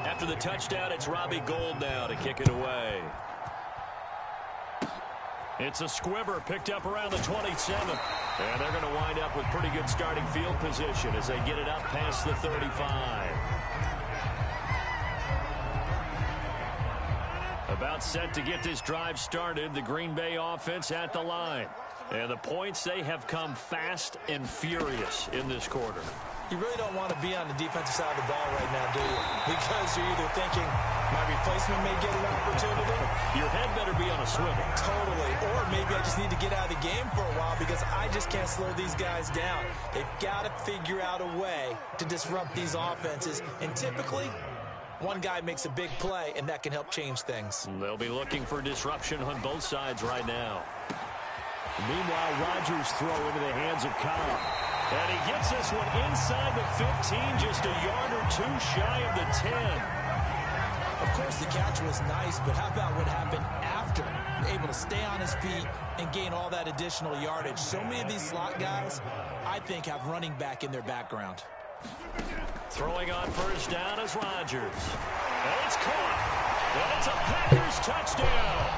After the touchdown, it's Robbie Gould now to kick it away. It's a squibber picked up around the 27. And they're going to wind up with pretty good starting field position as they get it up past the 35. About set to get this drive started. The Green Bay offense at the line. And the points, they have come fast and furious in this quarter. You really don't want to be on the defensive side of the ball right now, do you? Because you're either thinking, my replacement may get an opportunity. Your head better be on a swivel. Totally. Or maybe I just need to get out of the game for a while because I just can't slow these guys down. They've got to figure out a way to disrupt these offenses. And typically, one guy makes a big play, and that can help change things. They'll be looking for disruption on both sides right now. Meanwhile, Rodgers throw into the hands of Cobb. And he gets this one inside the 15, just a yard or two shy of the 10. Of course, the catch was nice, but how about what happened after? Able to stay on his feet and gain all that additional yardage. So many of these slot guys, I think, have running back in their background. Throwing on first down is Rodgers. And it's caught. And it's a Packers touchdown.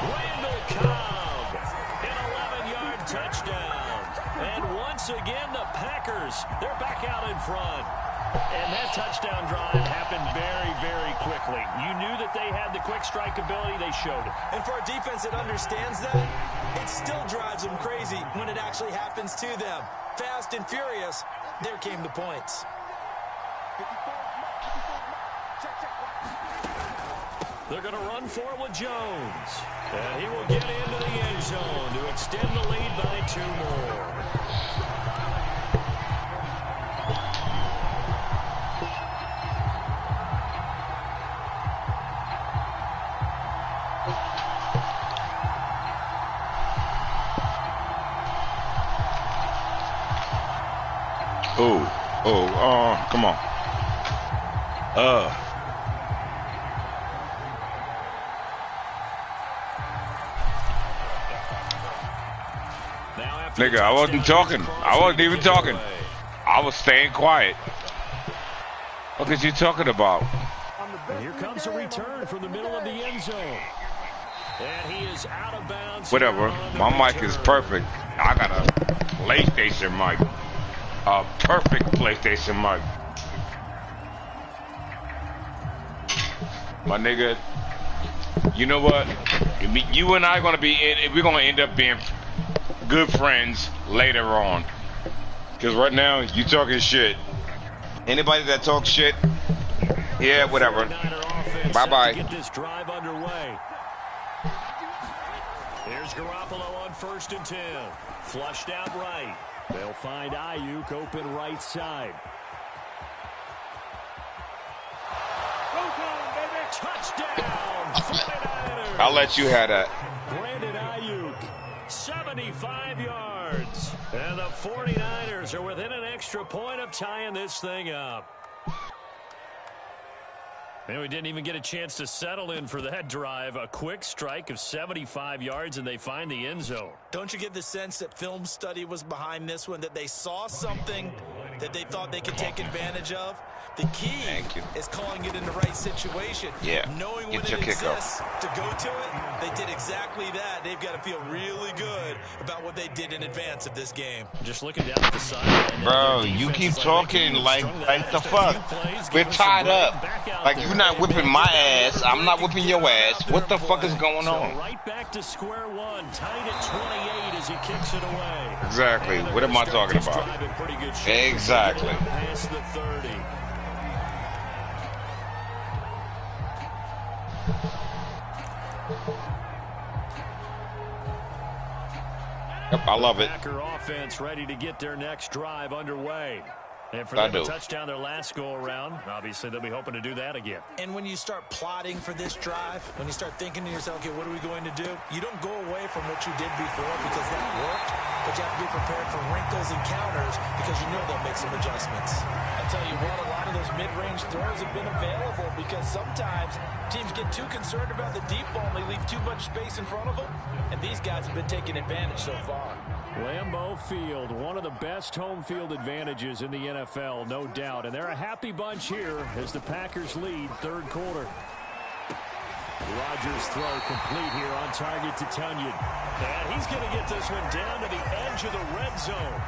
Randall Cobb, an 11-yard touchdown. And once again, the Packers, they're back out in front. And that touchdown drive happened very, very quickly. You knew that they had the quick strike ability. They showed it. And for a defense that understands that, it still drives them crazy when it actually happens to them. Fast and furious, there came the points. 54, check. They're going to run for it with Jones. And he will get into the end zone to extend the lead by 2 more. Come on. Nigga, I wasn't talking. I wasn't even talking. I was staying quiet. What is you talking about? And here comes a return from the middle of the end zone. And he is out of bounds. Whatever. My mic is perfect. I got a PlayStation mic. A perfect PlayStation mic. My nigga, you know what? You and I are gonna we're gonna end up being good friends later on. Cause right now you talking shit. Anybody that talks shit, yeah, whatever. Bye bye. Get this drive underway. Here's Garoppolo on 1st and 10. Flushed out right. They'll find Ayuk open right side. Touchdown! 49ers. I'll let you have that. Brandon Ayuk, 75 yards. And the 49ers are within an extra point of tying this thing up. And we didn't even get a chance to settle in for that drive. A quick strike of 75 yards, and they find the end zone. Don't you get the sense that film study was behind this one, that they saw something that they thought they could take advantage of? The key is calling it in the right situation. Yeah. Knowing when it exists to go to it, they did exactly that. They've got to feel really good about what they did in advance of this game. Just looking down at the side. Bro, you keep talking like the fuck. We're tied up. Like you're not whipping my ass. I'm not whipping your ass. What the fuck is going on? Right back to square one. Tied at 28 as he kicks it away. Exactly. What am I talking about? Exactly. Past the 30. Yep, I love it. Packer offense ready to get their next drive underway. And for them to touchdown their last go-around, obviously they'll be hoping to do that again. And when you start plotting for this drive, when you start thinking to yourself, okay, what are we going to do? You don't go away from what you did before because that worked, but you have to be prepared for wrinkles and counters because you know they'll make some adjustments. I tell you what, a lot of those mid-range throws have been available because sometimes teams get too concerned about the deep ball and they leave too much space in front of them, and these guys have been taking advantage so far. Lambeau Field, one of the best home field advantages in the NFL, no doubt. And they're a happy bunch here as the Packers lead third quarter. Rodgers' throw complete here on target to Tunyon. And he's going to get this one down to the edge of the red zone.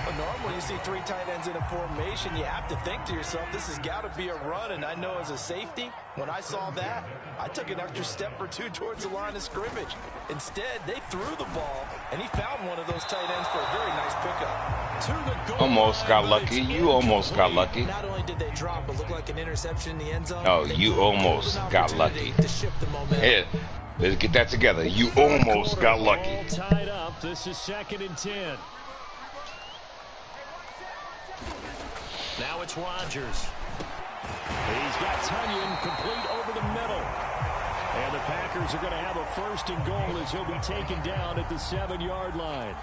But normally you see 3 tight ends in a formation, you have to think to yourself, this has got to be a run. And I know as a safety, when I saw that, I took an extra step or 2 towards the line of scrimmage. Instead, they threw the ball, and he found one of those tight ends for a very nice pickup. To the goal. Almost got lucky. You almost got lucky. Not only did they drop, but looked like an interception in the end zone. Oh, you almost got lucky. Here, let's get that together. You almost got lucky. All tied up. This is 2nd and 10. Now it's Rodgers. He's got Tunyon complete over the middle. And the Packers are going to have a 1st and goal as he'll be taken down at the 7-yard line.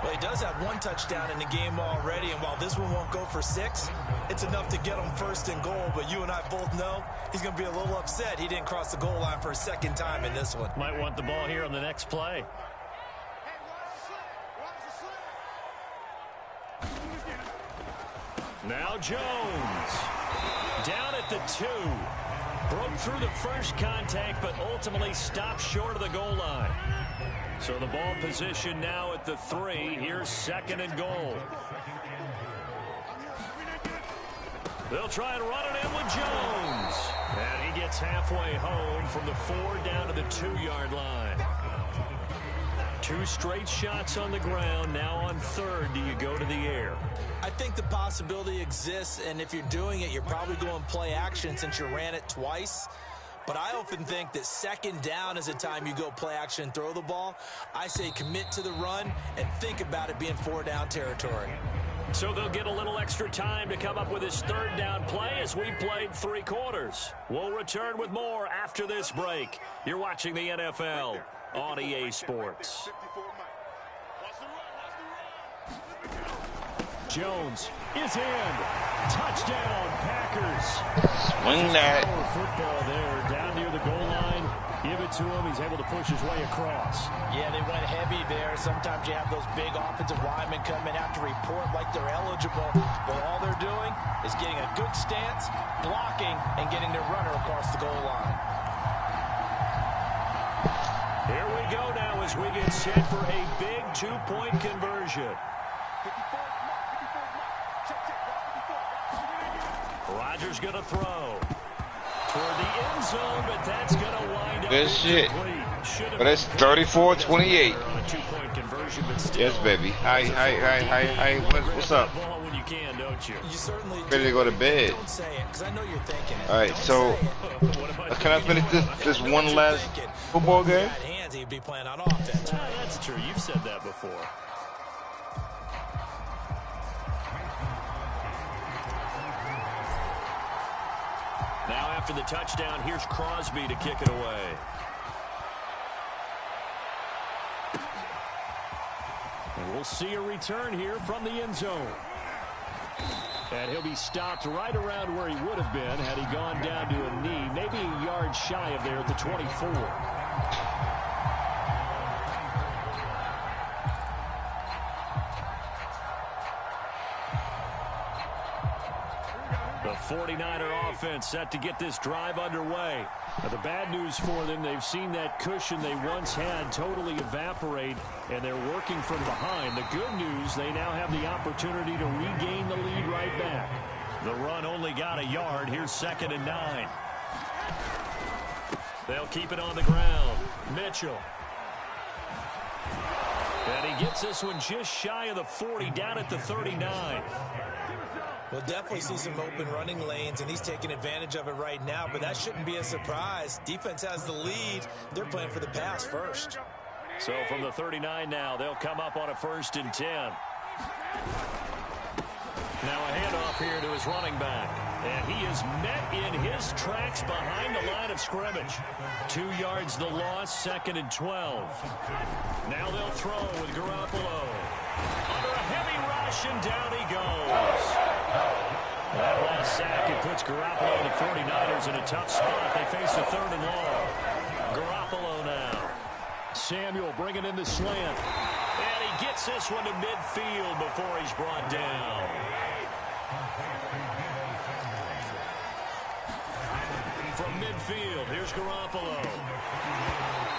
Well, he does have 1 touchdown in the game already, and while this one won't go for 6, it's enough to get him 1st and goal. But you and I both know he's going to be a little upset he didn't cross the goal line for a 2nd time in this one. Might want the ball here on the next play. Now Jones, down at the 2. Broke through the first contact, but ultimately stopped short of the goal line. So the ball position now at the 3. Here's 2nd and goal. They'll try and run it in with Jones. And he gets halfway home from the 4 down to the 2-yard line. 2 straight shots on the ground. Now on 3rd, do you go to the air? I think the possibility exists, and if you're doing it, you're probably going play action since you ran it twice. But I often think that second down is a time you go play action and throw the ball. I say commit to the run and think about it being 4-down territory. So they'll get a little extra time to come up with his third down play as we've played 3 quarters. We'll return with more after this break. You're watching the NFL on EA Sports. Jones is in. Touchdown, Packers. Swing that. Football there, down near the goal line. Give it to him. He's able to push his way across. Yeah, they went heavy there. Sometimes you have those big offensive linemen come in have to report like they're eligible, but all they're doing is getting a good stance, blocking, and getting their runner across the goal line. Here we go now as we get set for a big 2-point conversion. Rodgers going to throw toward the end zone, but that's going to wind up. Good shit. But it's 34-28. Yes, baby. Hi. What's up? You certainly Ready to go to bed. Don't say it, because I know you're thinking it. All right, so can I finish this one last football game? Hands, he'd be playing on offense. That's true. You've said that before. Now after the touchdown, here's Crosby to kick it away. And we'll see a return here from the end zone. And he'll be stopped right around where he would have been had he gone down to a knee, maybe a yard shy of there at the 24. The 49er offense set to get this drive underway. Now, the bad news for them, they've seen that cushion they once had totally evaporate, and they're working from behind. The good news, they now have the opportunity to regain the lead right back. The run only got a yard. Here's 2nd and 9. They'll keep it on the ground. Mitchell. And he gets this one just shy of the 40, down at the 39. We'll definitely see some open running lanes, and he's taking advantage of it right now, but that shouldn't be a surprise. Defense has the lead. They're playing for the pass first. So from the 39 now, they'll come up on a 1st and 10. Now a handoff here to his running back. And he is met in his tracks behind the line of scrimmage. 2 yards the loss, 2nd and 12. Now they'll throw with Garoppolo. Under a heavy rush, and down he goes. That last sack, it puts Garoppolo and the 49ers in a tough spot. They face a 3rd and long. Garoppolo now. Samuel bringing in the slant. And he gets this one to midfield before he's brought down. From midfield, here's Garoppolo.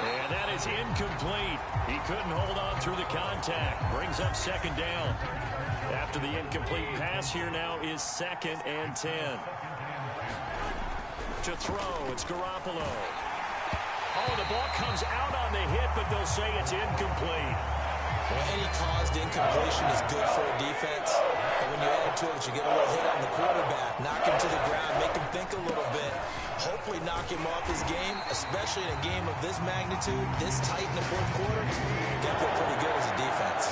And that is incomplete. He couldn't hold on through the contact. Brings up 2nd down. After the incomplete pass, here now is 2nd and 10. To throw, it's Garoppolo. Oh, the ball comes out on the hit, but they'll say it's incomplete. Well, any caused incompletion is good for a defense. But when you add to it, you get a little hit on the quarterback, knock him to the ground, make him think a little bit, hopefully knock him off his game, especially in a game of this magnitude, this tight in the 4th quarter. Got to feel pretty good as a defense.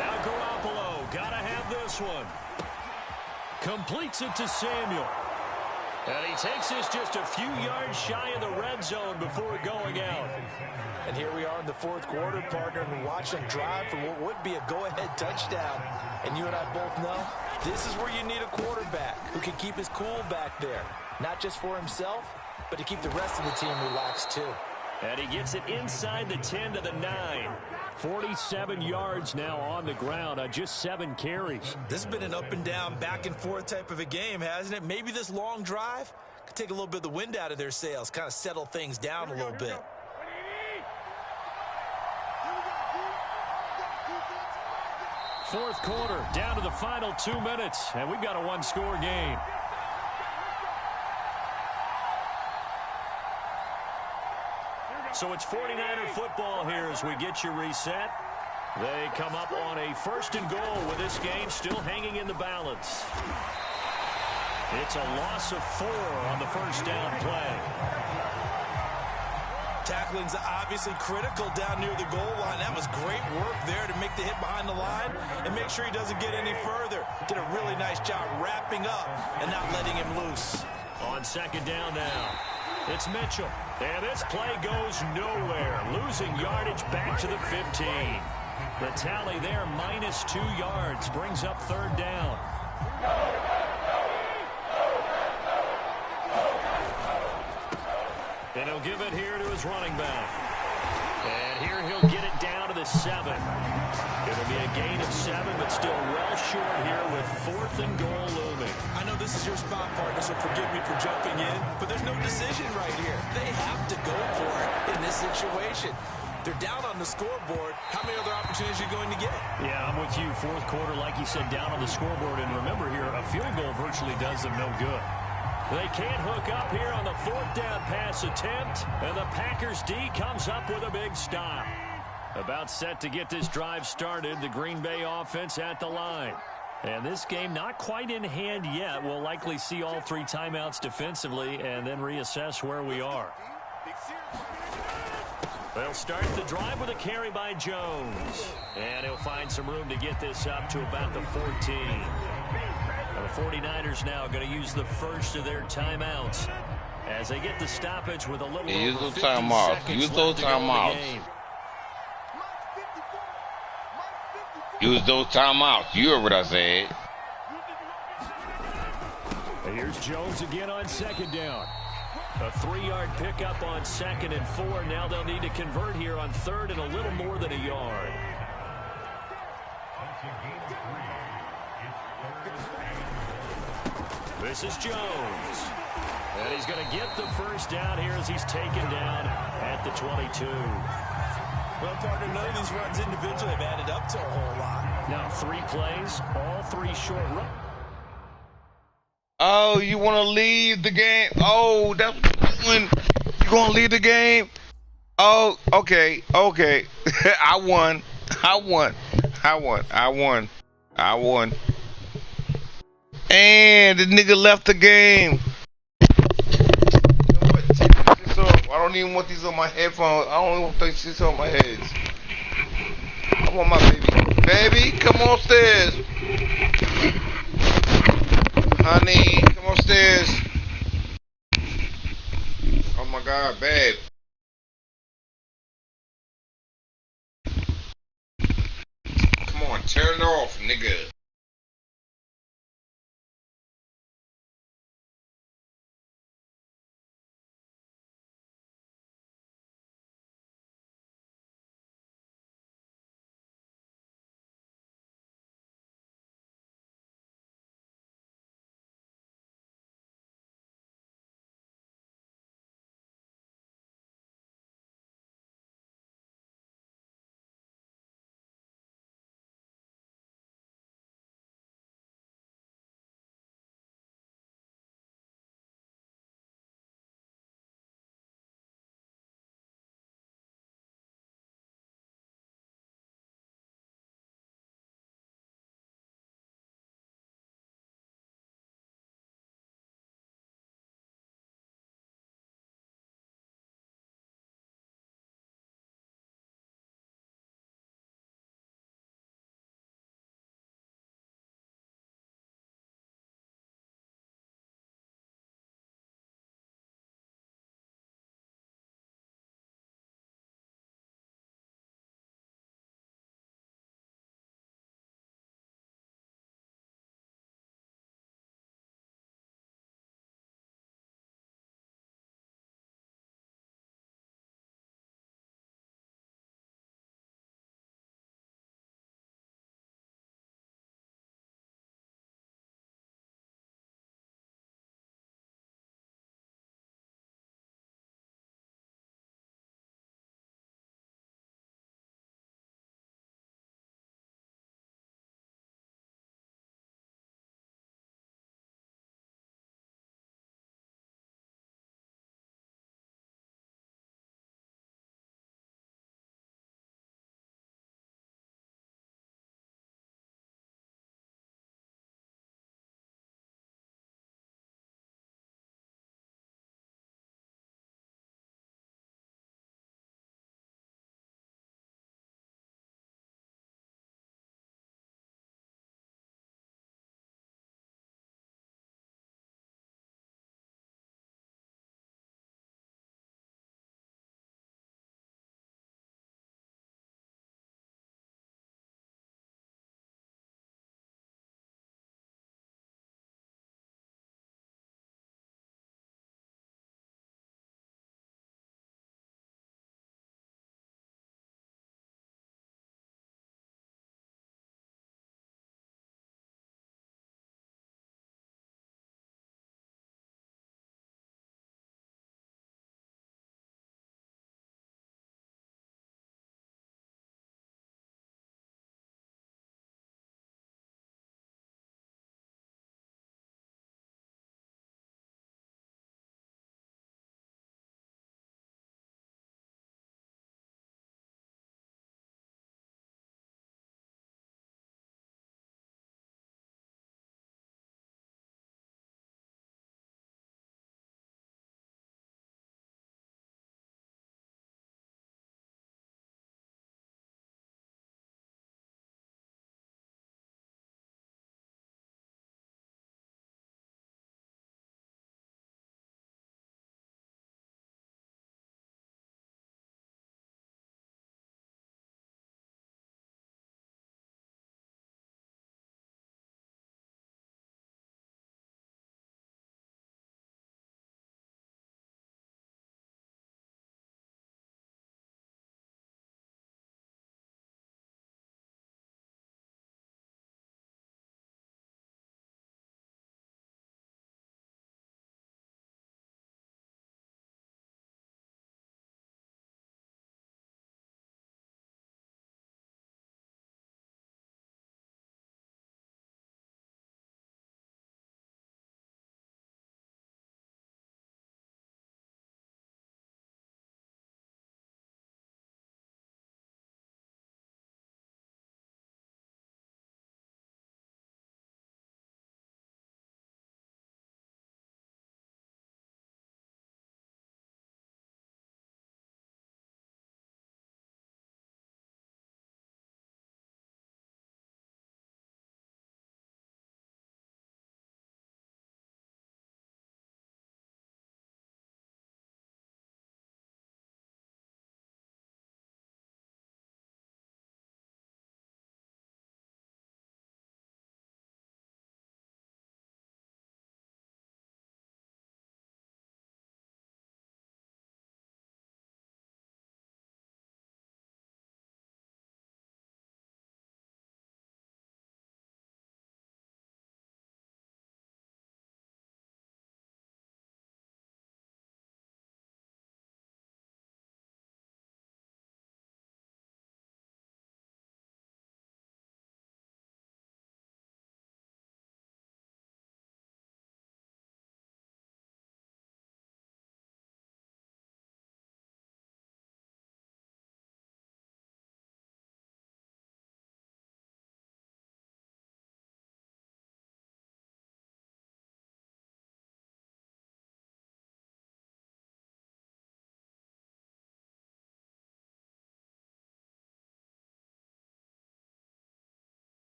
Now Garoppolo, gotta have this one. Completes it to Samuel. And he takes this just a few yards shy of the red zone before going out. And here we are in the 4th quarter, partner, and watch them drive for what would be a go-ahead touchdown. And you and I both know this is where you need a quarterback who can keep his cool back there. Not just for himself, but to keep the rest of the team relaxed too. And he gets it inside the 10 to the 9. 47 yards now on the ground on just 7 carries. This has been an up and down, back and forth type of a game, hasn't it? Maybe this long drive could take a little bit of the wind out of their sails, kind of settle things down a little bit. Fourth quarter, down to the final 2 minutes, and we've got a 1-score game. So it's 49er football here as we get you reset. They come up on a 1st and goal with this game still hanging in the balance. It's a loss of 4 on the 1st down play. Tackling's obviously critical down near the goal line. That was great work there to make the hit behind the line and make sure he doesn't get any further. Did a really nice job wrapping up and not letting him loose. On 2nd down now, it's Mitchell. And this play goes nowhere. Losing yardage back to the 15. The tally there, -2 yards, brings up 3rd down. And he'll give it here to his running back. And here he'll get it down to the 7. It'll be a gain of 7, but still well short here with 4th and goal looming. I know this is your spot, partner, so forgive me for jumping in, but there's no decision right here. They have to go for it in this situation. They're down on the scoreboard. How many other opportunities are you going to get? Yeah, I'm with you. 4th quarter, like you said, down on the scoreboard. And remember here, a field goal virtually does them no good. They can't hook up here on the 4th down pass attempt. And the Packers D comes up with a big stop. About set to get this drive started. The Green Bay offense at the line. And this game not quite in hand yet. We'll likely see all 3 timeouts defensively and then reassess where we are. They'll start the drive with a carry by Jones. And he'll find some room to get this up to about the 14. The 49ers now going to use the first of their timeouts as they get the stoppage with a little use over those 50 timeouts. seconds Use left those to go in the timeouts. game. Use those timeouts. You heard what I said. And here's Jones again on 2nd down. A 3-yard pickup on 2nd and 4. Now they'll need to convert here on 3rd and a little more than a yard. This is Jones. And he's going to get the 1st down here as he's taken down at the 22. Well, partner, none of these runs individually have added up to a whole lot. Now 3 plays, all 3 short runs. Oh, you want to leave the game? Oh, that's when you going to leave the game? Oh, okay. I won. And the nigga left the game. You know what? Take this off. I don't even want these on my headphones. I don't even want this on my heads. I want my baby. Baby, come on stairs. Honey, come upstairs. Oh my God, babe. Come on, turn it off, nigga.